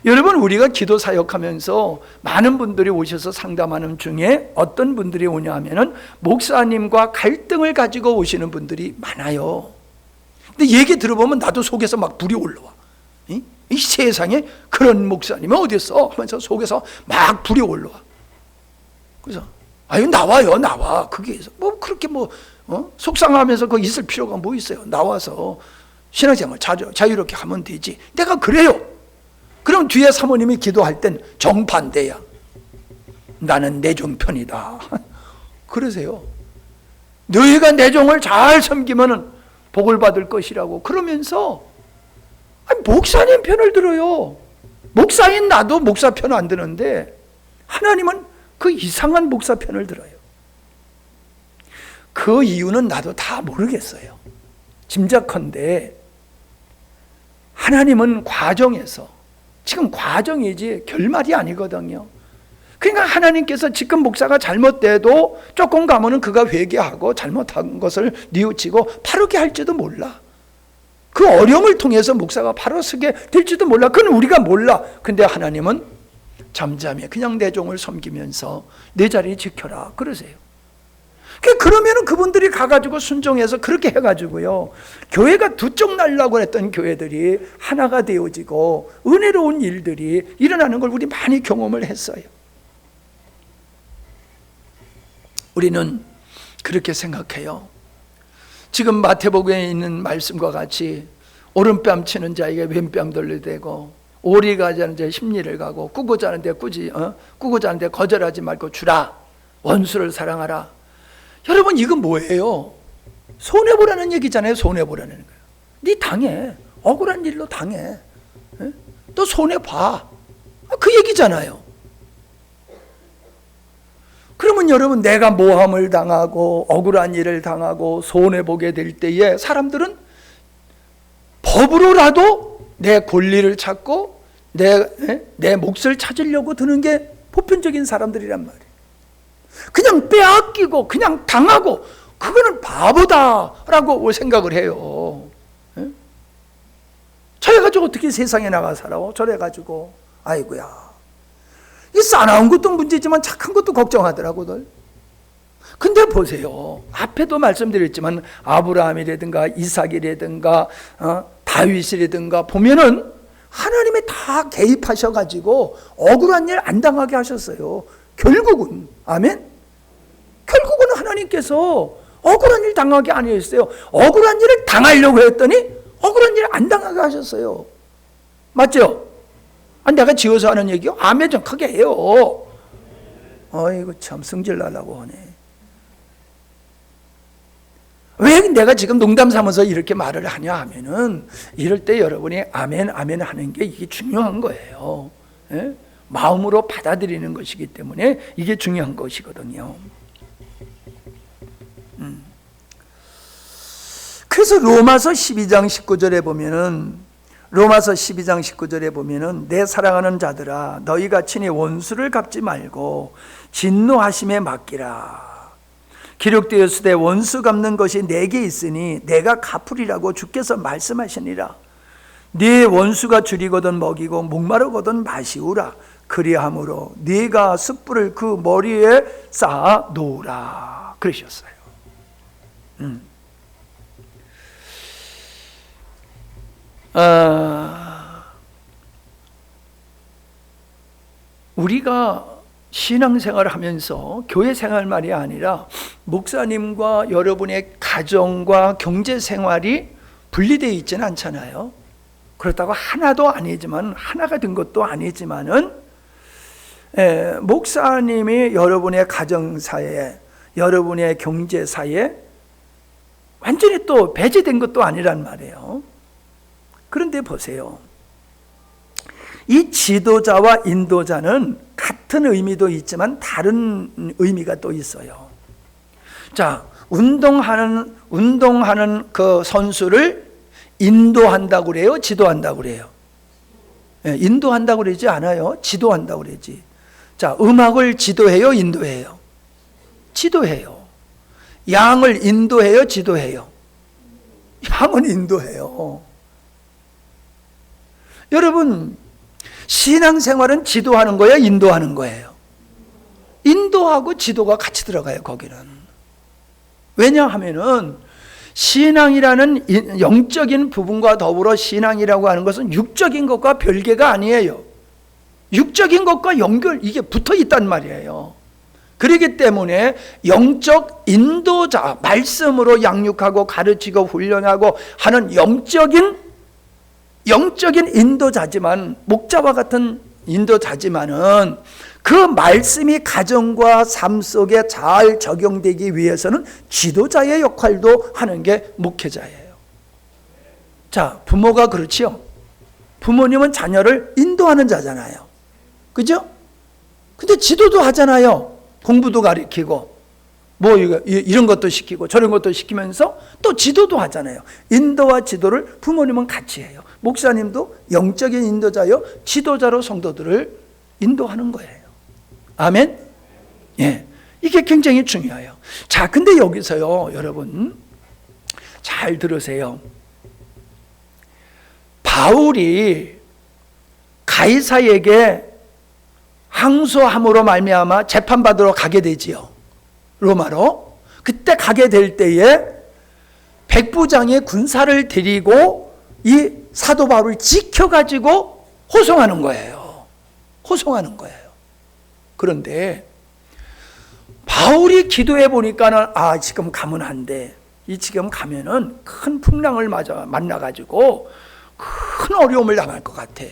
여러분, 우리가 기도 사역하면서 많은 분들이 오셔서 상담하는 중에 어떤 분들이 오냐 하면은 목사님과 갈등을 가지고 오시는 분들이 많아요. 근데 얘기 들어보면 나도 속에서 막 불이 올라와. 이 세상에 그런 목사님이 어디 있어? 하면서 속에서 막 불이 올라와. 그래서 아유, 나와요, 나와. 그게 뭐 그렇게 속상하면서 그 있을 필요가 뭐 있어요? 나와서 신앙생활 자유롭게 하면 되지. 내가 그래요. 그럼 뒤에 사모님이 기도할 땐 정반대야. 나는 내 종 편이다. 그러세요. 너희가 내 종을 잘 섬기면은 복을 받을 것이라고 그러면서 목사님 편을 들어요. 목사인 나도 목사 편 안 드는데 하나님은 그 이상한 목사 편을 들어요. 그 이유는 나도 다 모르겠어요. 짐작컨대 하나님은 과정에서, 지금 과정이지 결말이 아니거든요. 그러니까 하나님께서 지금 목사가 잘못돼도 조금 가면은 그가 회개하고 잘못한 것을 뉘우치고 바르게 할지도 몰라. 그 어려움을 통해서 목사가 바로 서게 될지도 몰라. 그건 우리가 몰라. 근데 하나님은 잠잠히 그냥 내 종을 섬기면서 내 자리 지켜라 그러세요. 그러면은 그분들이 가가지고 순종해서 그렇게 해가지고요, 교회가 두 쪽 날라고 했던 교회들이 하나가 되어지고 은혜로운 일들이 일어나는 걸 우리 많이 경험을 했어요. 우리는 그렇게 생각해요. 지금 마태복음에 있는 말씀과 같이 오른뺨 치는 자에게 왼뺨 돌려대고 오리 가자는 자의 심리를 가고 꾸고자 하는데 꾸고자 하는데 거절하지 말고 주라. 원수를 사랑하라. 여러분, 이건 뭐예요? 손해보라는 얘기잖아요. 손해보라는 거예요. 네 당해. 억울한 일로 당해. 또 손해봐. 그 얘기잖아요. 그러면 여러분, 내가 모함을 당하고 억울한 일을 당하고 손해보게 될 때에 사람들은 법으로라도 내 권리를 찾고 내 몫을 찾으려고 드는 게 보편적인 사람들이란 말이에요. 그냥 빼앗기고 그냥 당하고 그거는 바보다라고 생각을 해요. 저래가지고 어떻게 세상에 나가 살아? 저래가지고 아이고야, 이 싸나운 것도 문제지만 착한 것도 걱정하더라고들. 근데 보세요, 앞에도 말씀드렸지만 아브라함이라든가 이삭이라든가 다윗이라든가 보면은 하나님이 다 개입하셔가지고 억울한 일 안 당하게 하셨어요. 결국은, 아멘? 결국은 하나님께서 억울한 일 당하게 안 하셨어요. 억울한 일을 당하려고 했더니 억울한 일 안 당하게 하셨어요. 맞죠? 내가 지어서 하는 얘기요? 아멘 좀 크게 해요. 어이구 참 성질 나려고 하네. 왜 내가 지금 농담 삼아서 이렇게 말을 하냐 하면은 이럴 때 여러분이 아멘 아멘 하는 게 이게 중요한 거예요. 예? 마음으로 받아들이는 것이기 때문에 이게 중요한 것이거든요. 그래서 로마서 12장 19절에 보면은 내 사랑하는 자들아 너희가 친히 원수를 갚지 말고 진노하심에 맡기라. 기록되었으되 원수 갚는 것이 내게 있으니 내가 갚으리라고 주께서 말씀하시니라. 네 원수가 줄이거든 먹이고 목마르거든 마시우라. 그리함으로 네가 숯불을 그 머리에 쌓아 놓으라 그러셨어요. 우리가 신앙생활을 하면서 교회 생활만이 아니라 목사님과 여러분의 가정과 경제생활이 분리되어 있지는 않잖아요. 그렇다고 하나도 아니지만 하나가 된 것도 아니지만은 목사님이 여러분의 가정사에 여러분의 경제사에 완전히 또 배제된 것도 아니란 말이에요. 그런데 보세요. 이 지도자와 인도자는 같은 의미도 있지만 다른 의미가 또 있어요. 자, 운동하는 그 선수를 인도한다고 그래요? 지도한다고 그래요? 네, 인도한다고 그러지 않아요. 지도한다고 그러지. 자, 음악을 지도해요? 인도해요? 지도해요. 양을 인도해요? 지도해요? 양은 인도해요. 여러분, 신앙생활은 지도하는 거예요? 인도하는 거예요? 인도하고 지도가 같이 들어가요, 거기는. 왜냐하면은 신앙이라는 영적인 부분과 더불어 신앙이라고 하는 것은 육적인 것과 별개가 아니에요. 육적인 것과 이게 붙어 있단 말이에요. 그렇기 때문에 영적 인도자, 말씀으로 양육하고 가르치고 훈련하고 하는 영적인 인도자지만, 목자와 같은 인도자지만은 그 말씀이 가정과 삶 속에 잘 적용되기 위해서는 지도자의 역할도 하는 게 목회자예요. 자, 부모가 그렇지요. 부모님은 자녀를 인도하는 자잖아요. 그죠? 근데 지도도 하잖아요. 공부도 가르치고 뭐 이런 것도 시키고 저런 것도 시키면서 또 지도도 하잖아요. 인도와 지도를 부모님은 같이 해요. 목사님도 영적인 인도자요, 지도자로 성도들을 인도하는 거예요. 아멘? 예. 이게 굉장히 중요해요. 자, 근데 여기서요, 여러분, 잘 들으세요. 바울이 가이사에게 항소함으로 말미암아 재판받으러 가게 되지요. 로마로. 그때 가게 될 때에 백부장의 군사를 데리고 이 사도 바울을 지켜가지고 호송하는 거예요. 호송하는 거예요. 그런데 바울이 기도해 보니까는 지금 가면 안 돼. 지금 가면은 큰 풍랑을 만나가지고 큰 어려움을 당할 것 같아.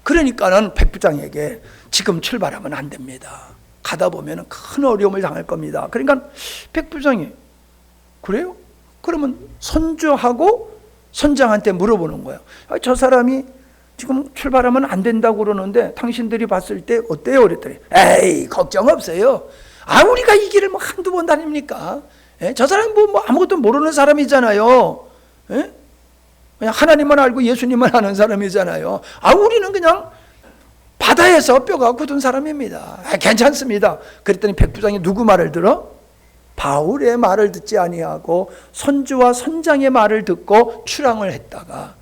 그러니까는 백부장에게 지금 출발하면 안 됩니다. 가다 보면은 큰 어려움을 당할 겁니다. 그러니까 백부장이 그래요? 그러면 선주하고 선장한테 물어보는 거예요. 저 사람이 지금 출발하면 안 된다고 그러는데 당신들이 봤을 때 어때요? 그랬더니 에이, 걱정 없어요. 우리가 이 길을 뭐 한두 번 다닙니까? 저 사람이 뭐 아무것도 모르는 사람이잖아요. 그냥 하나님만 알고 예수님만 아는 사람이잖아요. 우리는 그냥 바다에서 뼈가 굳은 사람입니다. 괜찮습니다. 그랬더니 백부장이 누구 말을 들어? 바울의 말을 듣지 아니하고 선주와 선장의 말을 듣고 출항을 했다가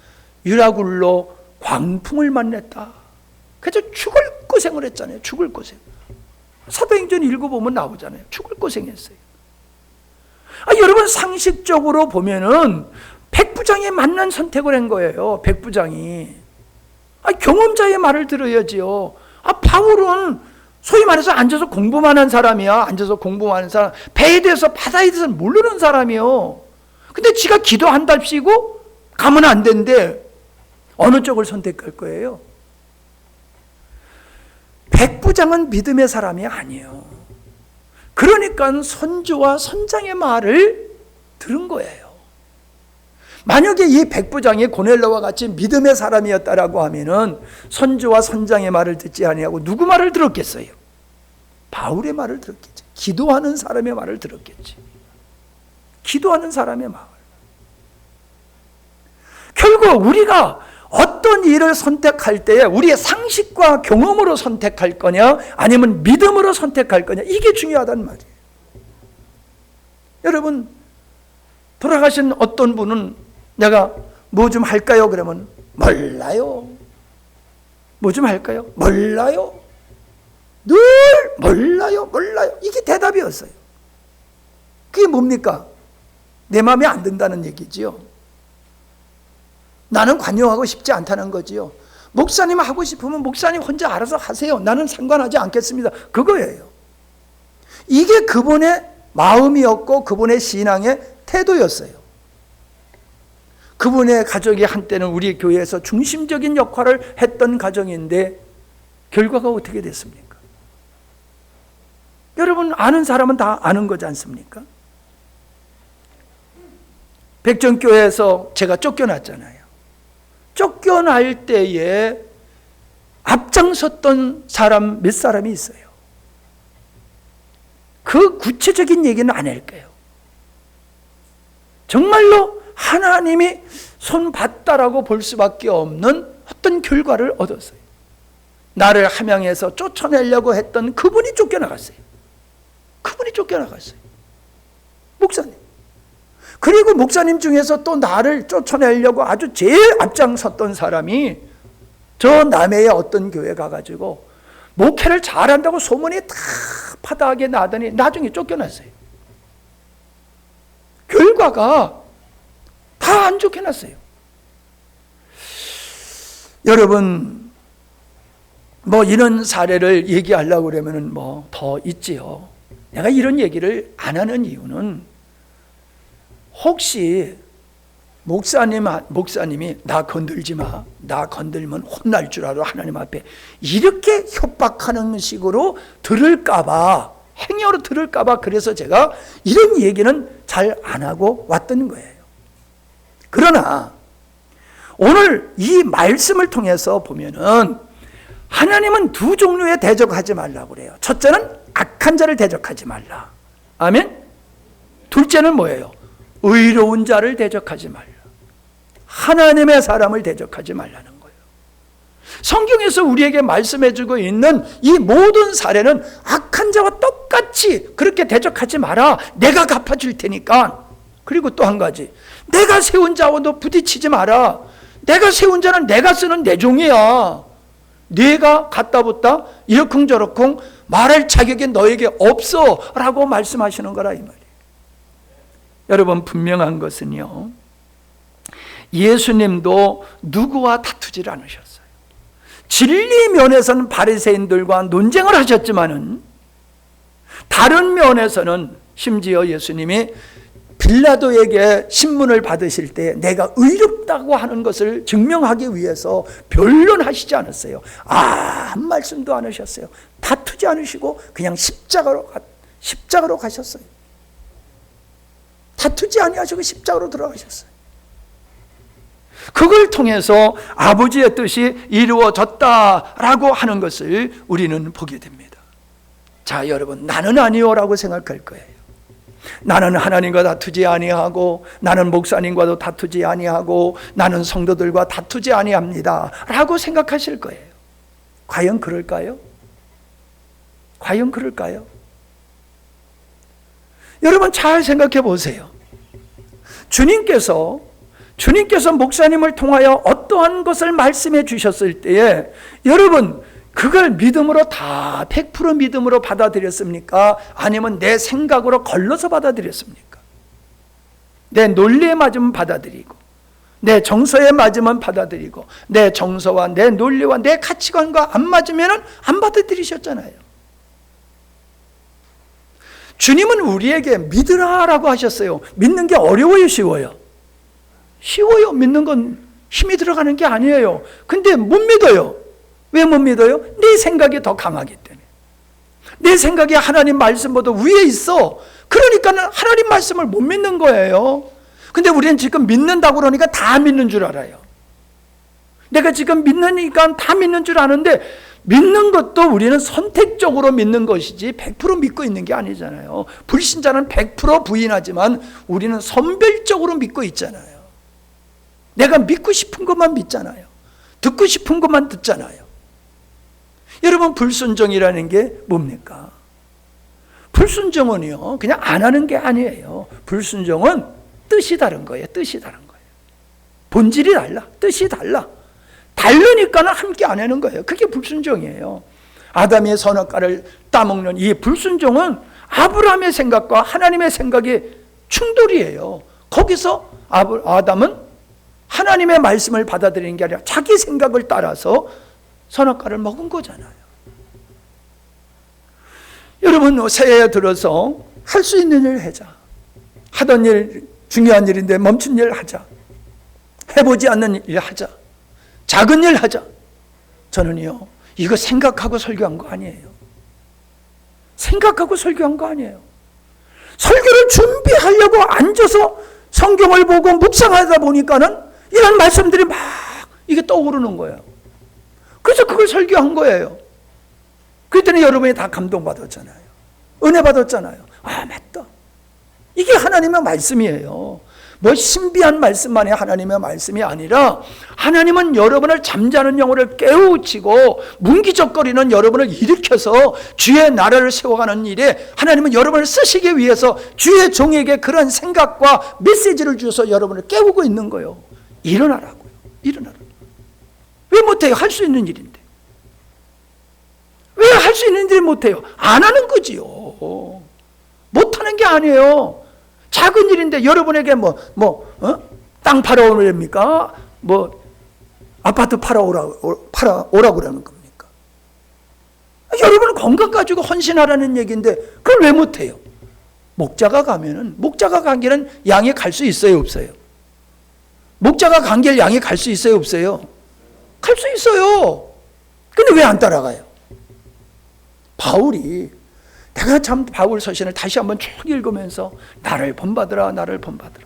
유라굴로 광풍을 만났다. 그래서 죽을 고생을 했잖아요. 죽을 고생. 사도행전 읽어보면 나오잖아요. 죽을 고생했어요. 여러분, 상식적으로 보면은 백부장이 맞는 선택을 한 거예요. 백부장이. 경험자의 말을 들어야지요. 바울은 소위 말해서 앉아서 공부만 한 사람이야. 앉아서 공부만 하는 사람. 배에 대해서 바다에 대해서 모르는 사람이요. 근데 지가 기도한답시고 가면 안 된대. 어느 쪽을 선택할 거예요? 백부장은 믿음의 사람이 아니에요. 그러니까 선주와 선장의 말을 들은 거예요. 만약에 이 백부장이 고넬료와 같이 믿음의 사람이었다라고 하면은 선주와 선장의 말을 듣지 아니하고 누구 말을 들었겠어요? 바울의 말을 들었겠지. 기도하는 사람의 말을 들었겠지. 기도하는 사람의 말. 결국 우리가 어떤 일을 선택할 때에 우리의 상식과 경험으로 선택할 거냐 아니면 믿음으로 선택할 거냐, 이게 중요하단 말이에요. 여러분, 돌아가신 어떤 분은 내가 뭐 좀 할까요? 그러면 몰라요. 뭐 좀 할까요? 몰라요. 늘 몰라요. 이게 대답이었어요. 그게 뭡니까? 내 마음에 안 든다는 얘기지요. 나는 관여하고 싶지 않다는 거지요. 목사님 하고 싶으면 목사님 혼자 알아서 하세요. 나는 상관하지 않겠습니다. 그거예요. 이게 그분의 마음이었고 그분의 신앙의 태도였어요. 그분의 가족이 한때는 우리 교회에서 중심적인 역할을 했던 가정인데 결과가 어떻게 됐습니까? 여러분 아는 사람은 다 아는 거지 않습니까? 백정교회에서 제가 쫓겨났잖아요. 쫓겨날 때에 앞장섰던 사람 몇 사람이 있어요. 그 구체적인 얘기는 안 할게요. 정말로 하나님이 손 봤다라고 볼 수밖에 없는 어떤 결과를 얻었어요. 나를 함양에서 쫓아내려고 했던 그분이 쫓겨나갔어요. 그분이 쫓겨나갔어요. 목사님. 그리고 목사님 중에서 또 나를 쫓아내려고 아주 제일 앞장섰던 사람이 저 남해의 어떤 교회 가가지고 목회를 잘한다고 소문이 다 파다하게 나더니 나중에 쫓겨났어요. 결과가 다 안 좋게 났어요. 여러분, 뭐 이런 사례를 얘기하려고 그러면 뭐 더 있지요. 내가 이런 얘기를 안 하는 이유는 혹시 목사님이 나 건들지 마, 나 건들면 혼날 줄 알아 하나님 앞에 이렇게 협박하는 식으로 들을까봐, 행여로 들을까봐 그래서 제가 이런 얘기는 잘 안 하고 왔던 거예요. 그러나 오늘 이 말씀을 통해서 보면은 하나님은 두 종류의 대적하지 말라고 그래요. 첫째는 악한 자를 대적하지 말라. 아멘? 둘째는 뭐예요? 의로운 자를 대적하지 말라. 하나님의 사람을 대적하지 말라는 거예요. 성경에서 우리에게 말씀해주고 있는 이 모든 사례는 악한 자와 똑같이 그렇게 대적하지 마라. 내가 갚아줄 테니까. 그리고 또 한 가지, 내가 세운 자와도 부딪히지 마라. 내가 세운 자는 내가 쓰는 내 종이야. 네가 갖다 붙다 이러쿵저러쿵 말할 자격이 너에게 없어 라고 말씀하시는 거라 이 말이에요. 여러분, 분명한 것은요, 예수님도 누구와 다투질 않으셨어요. 진리 면에서는 바리새인들과 논쟁을 하셨지만은 다른 면에서는 심지어 예수님이 빌라도에게 신문을 받으실 때 내가 의롭다고 하는 것을 증명하기 위해서 변론하시지 않았어요. 한 말씀도 안 하셨어요. 다투지 않으시고 그냥 십자가로 가셨어요. 다투지 아니하시고 십자가로 들어가셨어요. 그걸 통해서 아버지의 뜻이 이루어졌다라고 하는 것을 우리는 보게 됩니다. 자, 여러분, 나는 아니요라고 생각할 거예요. 나는 하나님과 다투지 아니하고 나는 목사님과도 다투지 아니하고 나는 성도들과 다투지 아니합니다 라고 생각하실 거예요. 과연 그럴까요? 과연 그럴까요? 여러분, 잘 생각해 보세요. 주님께서 목사님을 통하여 어떠한 것을 말씀해 주셨을 때에 여러분, 그걸 믿음으로 다 100% 믿음으로 받아들였습니까? 아니면 내 생각으로 걸러서 받아들였습니까? 내 논리에 맞으면 받아들이고 내 정서에 맞으면 받아들이고 내 정서와 내 논리와 내 가치관과 안 맞으면 안 받아들이셨잖아요. 주님은 우리에게 믿으라라고 하셨어요. 믿는 게 어려워요, 쉬워요? 쉬워요. 믿는 건 힘이 들어가는 게 아니에요. 근데 못 믿어요. 왜 못 믿어요? 내 생각이 더 강하기 때문에. 내 생각이 하나님 말씀보다 위에 있어. 그러니까 하나님 말씀을 못 믿는 거예요. 근데 우리는 지금 믿는다고 그러니까 다 믿는 줄 알아요. 내가 지금 믿으니까 다 믿는 줄 아는데 믿는 것도 우리는 선택적으로 믿는 것이지 100% 믿고 있는 게 아니잖아요. 불신자는 100% 부인하지만 우리는 선별적으로 믿고 있잖아요. 내가 믿고 싶은 것만 믿잖아요. 듣고 싶은 것만 듣잖아요. 여러분, 불순종이라는 게 뭡니까? 불순종은요, 그냥 안 하는 게 아니에요. 불순종은 뜻이 다른 거예요. 뜻이 다른 거예요. 본질이 달라. 뜻이 달라. 다르니까는 함께 안 하는 거예요. 그게 불순종이에요. 아담의 선악과를 따먹는 이 불순종은 아브라함의 생각과 하나님의 생각이 충돌이에요. 거기서 아담은 하나님의 말씀을 받아들이는 게 아니라 자기 생각을 따라서 선악과를 먹은 거잖아요. 여러분, 새해에 들어서 할 수 있는 일 하자. 하던 일, 중요한 일인데 멈춘 일 하자. 해보지 않는 일 하자. 작은 일 하자. 저는요, 이거 생각하고 설교한 거 아니에요. 생각하고 설교한 거 아니에요. 설교를 준비하려고 앉아서 성경을 보고 묵상하다 보니까는 이런 말씀들이 막 이게 떠오르는 거예요. 그래서 그걸 설교한 거예요. 그랬더니 여러분이 다 감동받았잖아요. 은혜 받았잖아요. 아, 맞다. 이게 하나님의 말씀이에요. 뭐 신비한 말씀만이 하나님의 말씀이 아니라 하나님은 여러분을 잠자는 영혼을 깨우치고 문기적거리는 여러분을 일으켜서 주의 나라를 세워가는 일에 하나님은 여러분을 쓰시기 위해서 주의 종에게 그런 생각과 메시지를 주셔서 여러분을 깨우고 있는 거예요. 일어나라고요. 일어나라고. 왜 못해요? 할 수 있는 일인데. 왜 할 수 있는 일 못해요? 안 하는 거지요. 못하는 게 아니에요. 작은 일인데 여러분에게 땅 팔아오랍니까? 아파트 팔아오라고 그러는 겁니까? 여러분은 건강 가지고 헌신하라는 얘기인데 그걸 왜 못해요? 목자가 간 길은 양이 갈 수 있어요, 없어요? 목자가 간 길 양이 갈 수 있어요, 없어요? 갈 수 있어요. 근데 왜 안 따라가요? 바울이 내가 참 바울 서신을 다시 한번 쭉 읽으면서 나를 본받으라, 나를 본받으라.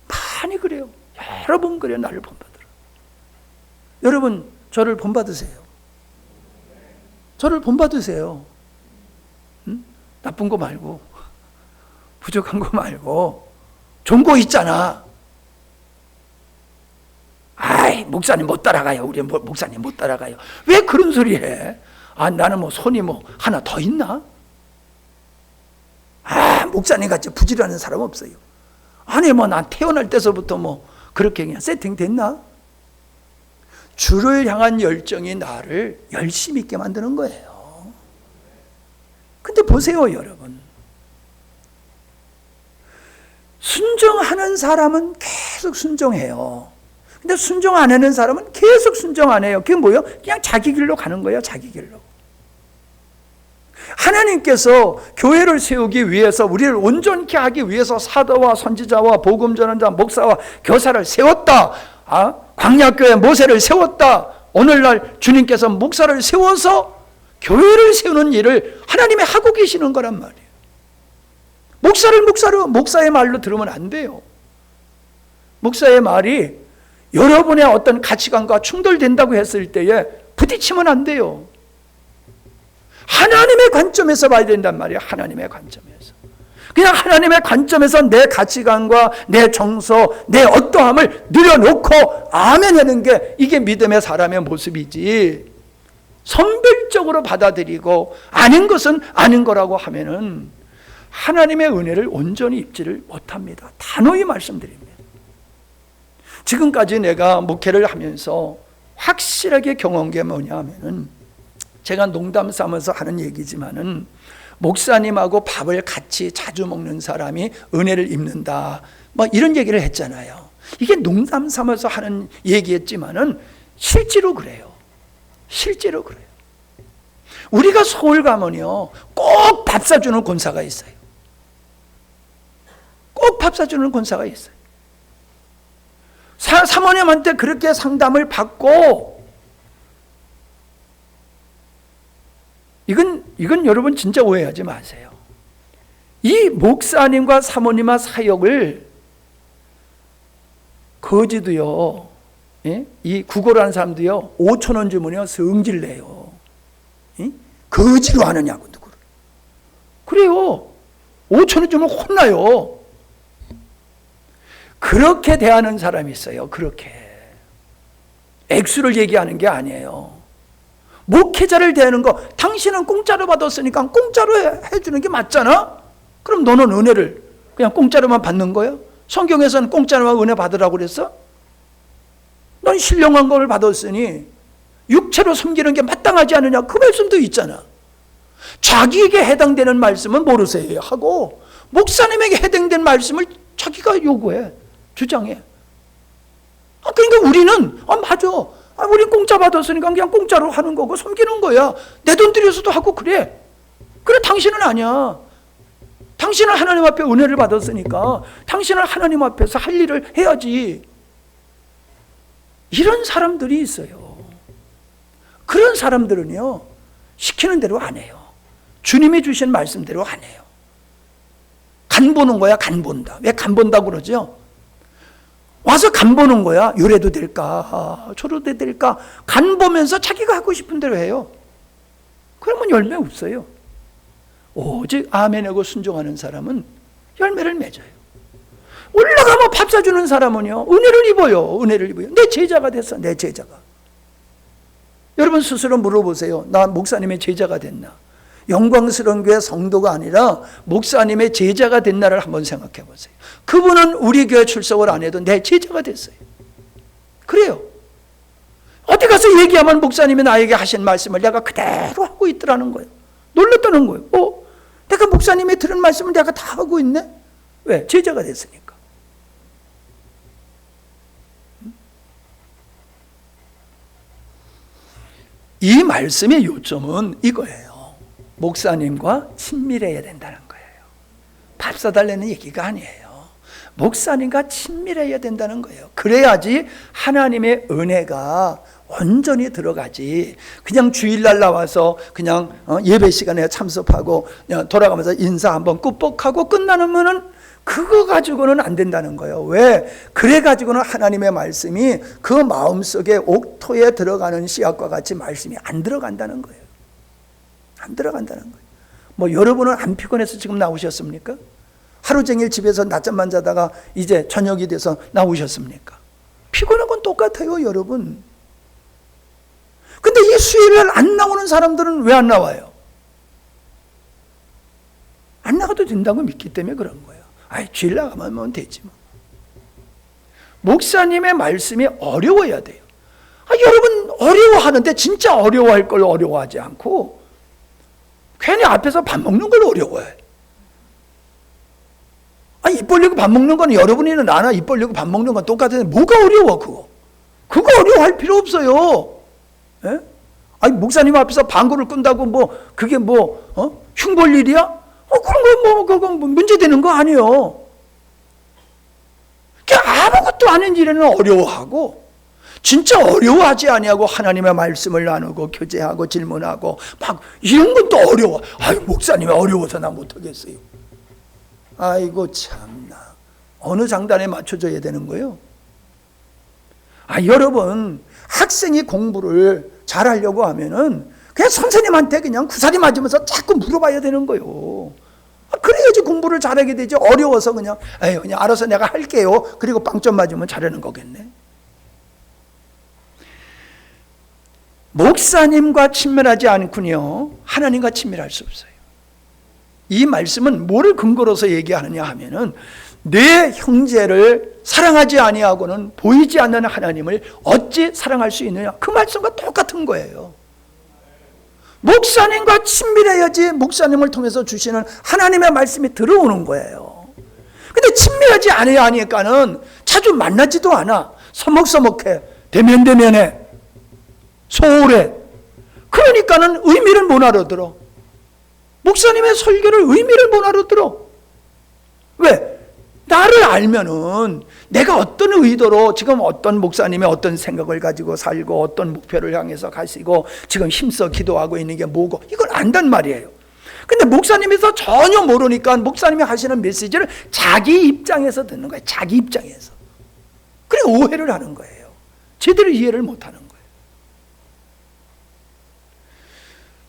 많이 그래요. 여러 번 그래요. 나를 본받으라. 여러분 저를 본받으세요. 저를 본받으세요. 응? 나쁜 거 말고 부족한 거 말고 좋은 거 있잖아. 아이 목사님 못 따라가요. 우리 목사님 못 따라가요. 왜 그런 소리 해? 아, 나는 손이 하나 더 있나? 아, 목사님 같이 부지런한 사람 없어요. 아니, 난 태어날 때서부터 그렇게 그냥 세팅됐나? 주를 향한 열정이 나를 열심히 있게 만드는 거예요. 근데 보세요, 여러분. 순종하는 사람은 계속 순종해요. 근데 순종 안 하는 사람은 계속 순종 안 해요. 그게 뭐예요? 그냥 자기 길로 가는 거예요, 자기 길로. 하나님께서 교회를 세우기 위해서 우리를 온전케 하기 위해서 사도와 선지자와 복음 전환자 목사와 교사를 세웠다. 광야교회 모세를 세웠다. 오늘날 주님께서 목사를 세워서 교회를 세우는 일을 하나님이 하고 계시는 거란 말이에요. 목사의 말로 들으면 안 돼요. 목사의 말이 여러분의 어떤 가치관과 충돌된다고 했을 때에 부딪히면 안 돼요. 하나님의 관점에서 봐야 된단 말이에요. 하나님의 관점에서. 그냥 하나님의 관점에서 내 가치관과 내 정서, 내 어떠함을 늘여놓고 아멘 하는 게 이게 믿음의 사람의 모습이지, 선별적으로 받아들이고 아닌 것은 아닌 거라고 하면은 하나님의 은혜를 온전히 입지를 못합니다. 단호히 말씀드립니다. 지금까지 내가 목회를 하면서 확실하게 경험한 게 뭐냐 하면은, 제가 농담 삼아서 하는 얘기지만은 목사님하고 밥을 같이 자주 먹는 사람이 은혜를 입는다, 이런 얘기를 했잖아요. 이게 농담 삼아서 하는 얘기였지만은 실제로 그래요. 실제로 그래요. 우리가 서울 가면요, 꼭 밥 사주는 권사가 있어요. 꼭 밥 사주는 권사가 있어요. 사모님한테 그렇게 상담을 받고, 이건 여러분 진짜 오해하지 마세요. 이 목사님과 사모님의 사역을 거지도요, 이 국어라는 사람도요, 5,000원 주면요 성질내요. 거지로 하느냐고 누구를. 그래요. 5,000원 주면 혼나요. 그렇게 대하는 사람이 있어요. 그렇게 액수를 얘기하는 게 아니에요. 목회자를 대하는 거, 당신은 공짜로 받았으니까 공짜로 해주는 게 맞잖아? 그럼 너는 은혜를 그냥 공짜로만 받는 거야? 성경에서는 공짜로만 은혜 받으라고 그랬어? 넌 신령한 걸 받았으니 육체로 섬기는 게 마땅하지 않느냐, 그 말씀도 있잖아. 자기에게 해당되는 말씀은 모르세요 하고, 목사님에게 해당된 말씀을 자기가 요구해, 주장해. 그러니까 우리는 맞아, 우리 공짜 받았으니까 그냥 공짜로 하는 거고 섬기는 거야. 내 돈 들여서도 하고 그래. 그래, 당신은 아니야. 당신은 하나님 앞에 은혜를 받았으니까 당신은 하나님 앞에서 할 일을 해야지. 이런 사람들이 있어요. 그런 사람들은요, 시키는 대로 안 해요. 주님이 주신 말씀대로 안 해요. 간 보는 거야, 간 본다. 왜 간 본다고 그러죠? 와서 간 보는 거야. 요래도 될까? 저래도 될까? 간 보면서 자기가 하고 싶은 대로 해요. 그러면 열매 없어요. 오직 아멘하고 순종하는 사람은 열매를 맺어요. 올라가면 밥 사주는 사람은요, 은혜를 입어요. 은혜를 입어요. 내 제자가 됐어, 내 제자가. 여러분 스스로 물어보세요. 나 목사님의 제자가 됐나? 영광스러운 교회 성도가 아니라 목사님의 제자가 된 날을 한번 생각해 보세요. 그분은 우리 교회 출석을 안 해도 내 제자가 됐어요. 그래요. 어디 가서 얘기하면 목사님이 나에게 하신 말씀을 내가 그대로 하고 있더라는 거예요. 놀랐다는 거예요. 내가 목사님이 들은 말씀을 내가 다 하고 있네? 왜? 제자가 됐으니까. 이 말씀의 요점은 이거예요. 목사님과 친밀해야 된다는 거예요. 밥 사달라는 얘기가 아니에요. 목사님과 친밀해야 된다는 거예요. 그래야지 하나님의 은혜가 온전히 들어가지. 그냥 주일날 나와서 그냥 예배 시간에 참석하고 돌아가면서 인사 한번 꾹뻑하고 끝나면은 그거 가지고는 안 된다는 거예요. 왜? 그래 가지고는 하나님의 말씀이 그 마음속에 옥토에 들어가는 씨앗과 같이 말씀이 안 들어간다는 거예요. 안 들어간다는 거예요. 뭐 여러분은 안 피곤해서 지금 나오셨습니까? 하루 종일 집에서 낮잠만 자다가 이제 저녁이 돼서 나오셨습니까? 피곤한 건 똑같아요, 여러분. 근데 이 수요일날 안 나오는 사람들은 왜 안 나와요? 안 나가도 된다고 믿기 때문에 그런 거예요. 주일 나가면 되지 뭐. 목사님의 말씀이 어려워야 돼요. 여러분 어려워하는데 진짜 어려워할 걸 어려워하지 않고 괜히 앞에서 밥 먹는 걸 어려워해. 입 벌리고 밥 먹는 건 여러분이나 나나 입 벌리고 밥 먹는 건 똑같은데 뭐가 어려워 그거? 그거 어려워할 필요 없어요. 예? 목사님 앞에서 방구를 끈다고 그게 흉볼 일이야? 그런 거 그건 문제 되는 거 아니에요. 아무것도 아닌 일에는 어려워하고 진짜 어려워하지 아니하고 하나님의 말씀을 나누고 교제하고 질문하고 막 이런 건 또 어려워. 목사님이 어려워서 나 못하겠어요. 아이고 참나. 어느 장단에 맞춰줘야 되는 거예요? 여러분 학생이 공부를 잘하려고 하면은 그냥 선생님한테 그냥 구사리 맞으면서 자꾸 물어봐야 되는 거예요. 그래야지 공부를 잘하게 되죠. 어려워서 그냥 알아서 내가 할게요. 그리고 빵점 맞으면 잘하는 거겠네. 목사님과 친밀하지 않군요. 하나님과 친밀할 수 없어요. 이 말씀은 뭐를 근거로서 얘기하느냐 하면은 내 형제를 사랑하지 아니하고는 보이지 않는 하나님을 어찌 사랑할 수 있느냐. 그 말씀과 똑같은 거예요. 목사님과 친밀해야지 목사님을 통해서 주시는 하나님의 말씀이 들어오는 거예요. 근데 친밀하지 않아야 하니까는 자주 만나지도 않아. 서먹서먹해. 대면대면해. 소홀해. 그러니까는 의미를 못 알아들어. 목사님의 설교를 의미를 못 알아들어. 왜? 나를 알면은 내가 어떤 의도로 지금 어떤 목사님의 어떤 생각을 가지고 살고 어떤 목표를 향해서 가시고 지금 힘써 기도하고 있는 게 뭐고 이걸 안단 말이에요. 근데 목사님에서 전혀 모르니까 목사님이 하시는 메시지를 자기 입장에서 듣는 거예요. 자기 입장에서. 그리고 오해를 하는 거예요. 제대로 이해를 못 하는 거예요.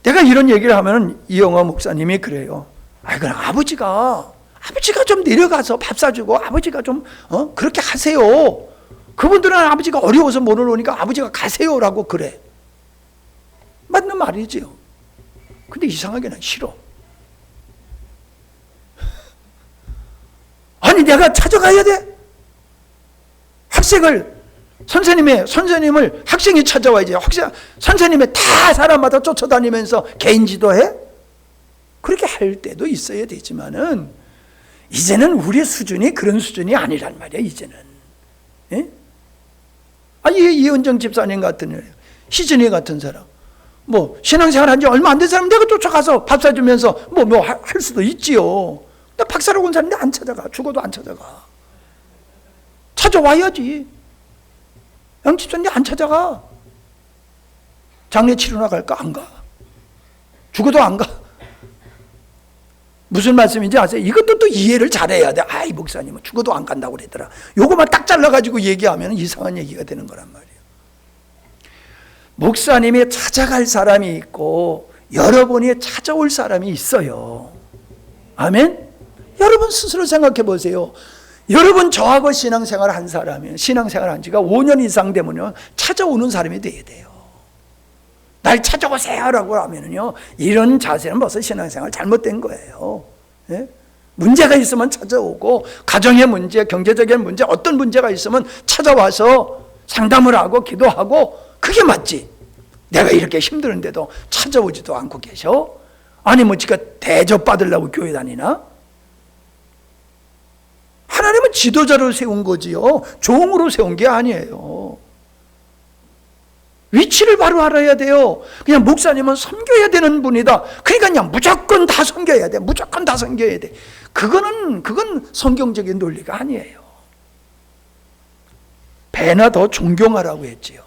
내가 이런 얘기를 하면 이영화 목사님이 그래요. 그럼 아버지가 좀 내려가서 밥 사주고 아버지가 좀 그렇게 하세요. 그분들은 아버지가 어려워서 못 오니까 아버지가 가세요라고 그래. 맞는 말이지요. 근데 이상하게 난 싫어. 내가 찾아가야 돼? 학생을 선생님을 학생이 찾아와야지. 선생님이 다 사람마다 쫓아다니면서 개인 지도해? 그렇게 할 때도 있어야 되지만은 이제는 우리 수준이 그런 수준이 아니란 말이야. 이제는. 예? 이은정 집사님 같은 희진이 같은 사람 신앙생활 한 지 얼마 안 된 사람 내가 쫓아가서 밥 사주면서 할 수도 있지요. 나 박사로 온 사람인데 안 찾아가. 죽어도 안 찾아가. 찾아와야지. 양 집사님 안 찾아가. 장례 치료나 갈까? 안 가. 죽어도 안 가. 무슨 말씀인지 아세요? 이것도 또 이해를 잘해야 돼. 이 목사님은 죽어도 안 간다고 그러더라. 요거만 딱 잘라가지고 얘기하면 이상한 얘기가 되는 거란 말이에요. 목사님이 찾아갈 사람이 있고 여러분이 찾아올 사람이 있어요. 아멘? 여러분 스스로 생각해 보세요. 여러분 저하고 신앙생활 한 사람이면, 신앙생활 한 지가 5년 이상 되면요, 찾아오는 사람이 돼야 돼요. 날 찾아오세요 라고 하면요, 이런 자세는 벌써 신앙생활 잘못된 거예요. 예? 문제가 있으면 찾아오고, 가정의 문제, 경제적인 문제, 어떤 문제가 있으면 찾아와서 상담을 하고 기도하고, 그게 맞지. 내가 이렇게 힘드는데도 찾아오지도 않고 계셔? 아니 뭐 지가 대접받으려고 교회 다니나? 하나님은 지도자로 세운 거지요, 종으로 세운 게 아니에요. 위치를 바로 알아야 돼요. 그냥 목사님은 섬겨야 되는 분이다, 그러니까 그냥 무조건 다 섬겨야 돼, 무조건 다 섬겨야 돼. 그건 성경적인 논리가 아니에요. 배나 더 존경하라고 했지요.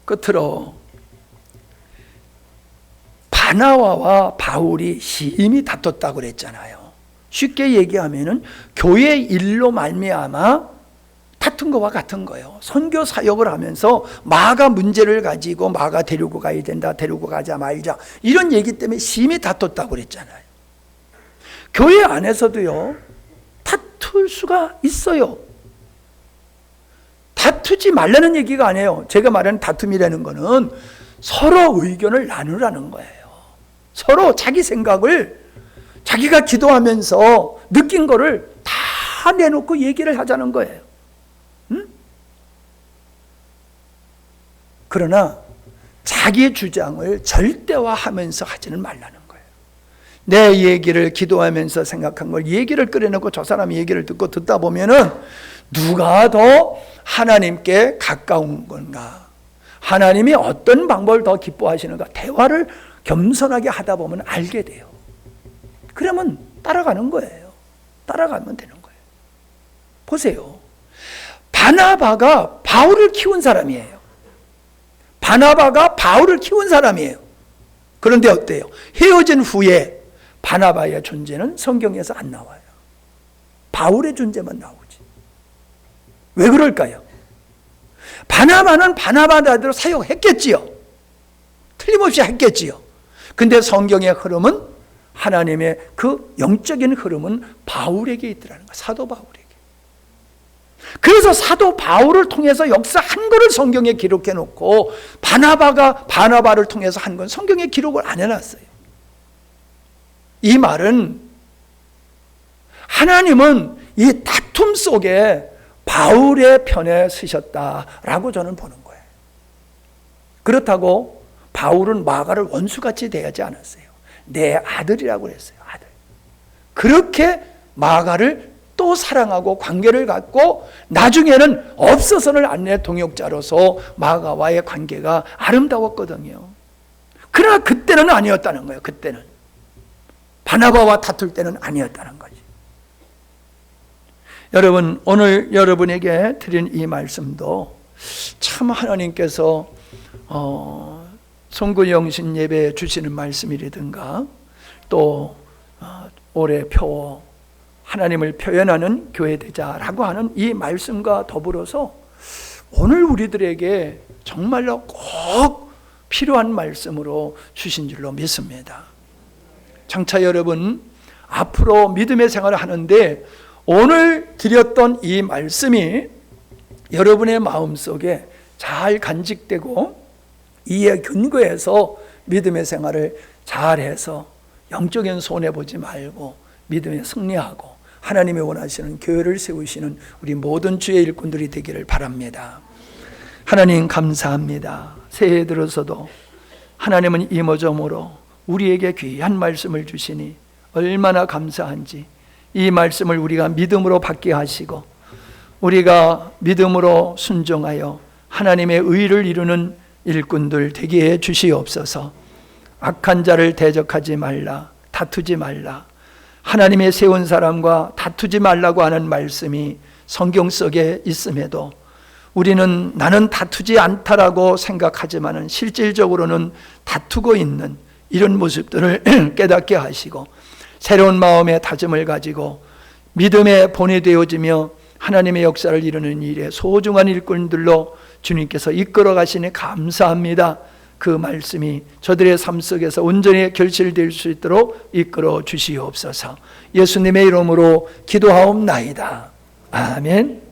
끝으로 바나바와 바울이 심히 다퉜다고 그랬잖아요. 쉽게 얘기하면은 교회 일로 말미암아 다툰 것과 같은 거예요. 선교 사역을 하면서 마가 문제를 가지고 마가 데리고 가야 된다, 데리고 가자 말자, 이런 얘기 때문에 심히 다퉜다고 그랬잖아요. 교회 안에서도요, 다툴 수가 있어요. 다투지 말라는 얘기가 아니에요. 제가 말하는 다툼이라는 거는 서로 의견을 나누라는 거예요. 서로 자기 생각을, 자기가 기도하면서 느낀 거를 다 내놓고 얘기를 하자는 거예요. 응? 그러나 자기 주장을 절대화하면서 하지는 말라는 거예요. 내 얘기를 기도하면서 생각한 걸 얘기를 꺼내놓고 저 사람 얘기를 듣다 보면은 누가 더 하나님께 가까운 건가, 하나님이 어떤 방법을 더 기뻐하시는가, 대화를 겸손하게 하다 보면 알게 돼요. 그러면 따라가는 거예요. 따라가면 되는 거예요. 보세요. 바나바가 바울을 키운 사람이에요. 바나바가 바울을 키운 사람이에요. 그런데 어때요? 헤어진 후에 바나바의 존재는 성경에서 안 나와요. 바울의 존재만 나오지. 왜 그럴까요? 바나바는 바나바대로 사역했겠지요. 틀림없이 했겠지요. 근데 성경의 흐름은, 하나님의 그 영적인 흐름은 바울에게 있더라는 거예요. 사도 바울에게. 그래서 사도 바울을 통해서 역사한 거를 성경에 기록해 놓고, 바나바가 바나바를 통해서 한 건 성경에 기록을 안 해놨어요. 이 말은 하나님은 이 다툼 속에 바울의 편에 서셨다라고 저는 보는 거예요. 그렇다고 바울은 마가를 원수같이 대하지 않았어요. 내 아들이라고 했어요. 아들. 그렇게 마가를 또 사랑하고 관계를 갖고, 나중에는 없어서는 안 될 동역자로서 마가와의 관계가 아름다웠거든요. 그러나 그때는 아니었다는 거예요. 그때는 바나바와 다툴 때는 아니었다는 거지. 여러분, 오늘 여러분에게 드린 이 말씀도 참 하나님께서 송구영신 예배에 주시는 말씀이라든가, 또 올해 표 하나님을 표현하는 교회 되자라고 하는 이 말씀과 더불어서 오늘 우리들에게 정말로 꼭 필요한 말씀으로 주신 줄로 믿습니다. 장차 여러분, 앞으로 믿음의 생활을 하는데 오늘 드렸던 이 말씀이 여러분의 마음속에 잘 간직되고, 이에 근거해서 믿음의 생활을 잘해서 영적인 손해보지 말고 믿음에 승리하고 하나님이 원하시는 교회를 세우시는 우리 모든 주의 일꾼들이 되기를 바랍니다. 하나님 감사합니다. 새해 들어서도 하나님은 이모저모로 우리에게 귀한 말씀을 주시니 얼마나 감사한지, 이 말씀을 우리가 믿음으로 받게 하시고 우리가 믿음으로 순종하여 하나님의 의를 이루는 일꾼들 되게 해 주시옵소서. 악한 자를 대적하지 말라, 다투지 말라, 하나님의 세운 사람과 다투지 말라고 하는 말씀이 성경 속에 있음에도 우리는 나는 다투지 않다라고 생각하지만은 실질적으로는 다투고 있는 이런 모습들을 깨닫게 하시고 새로운 마음의 다짐을 가지고 믿음에 보내되어지며 하나님의 역사를 이루는 일에 소중한 일꾼들로 주님께서 이끌어 가시니 감사합니다. 그 말씀이 저들의 삶 속에서 온전히 결실될 수 있도록 이끌어 주시옵소서. 예수님의 이름으로 기도하옵나이다. 아멘.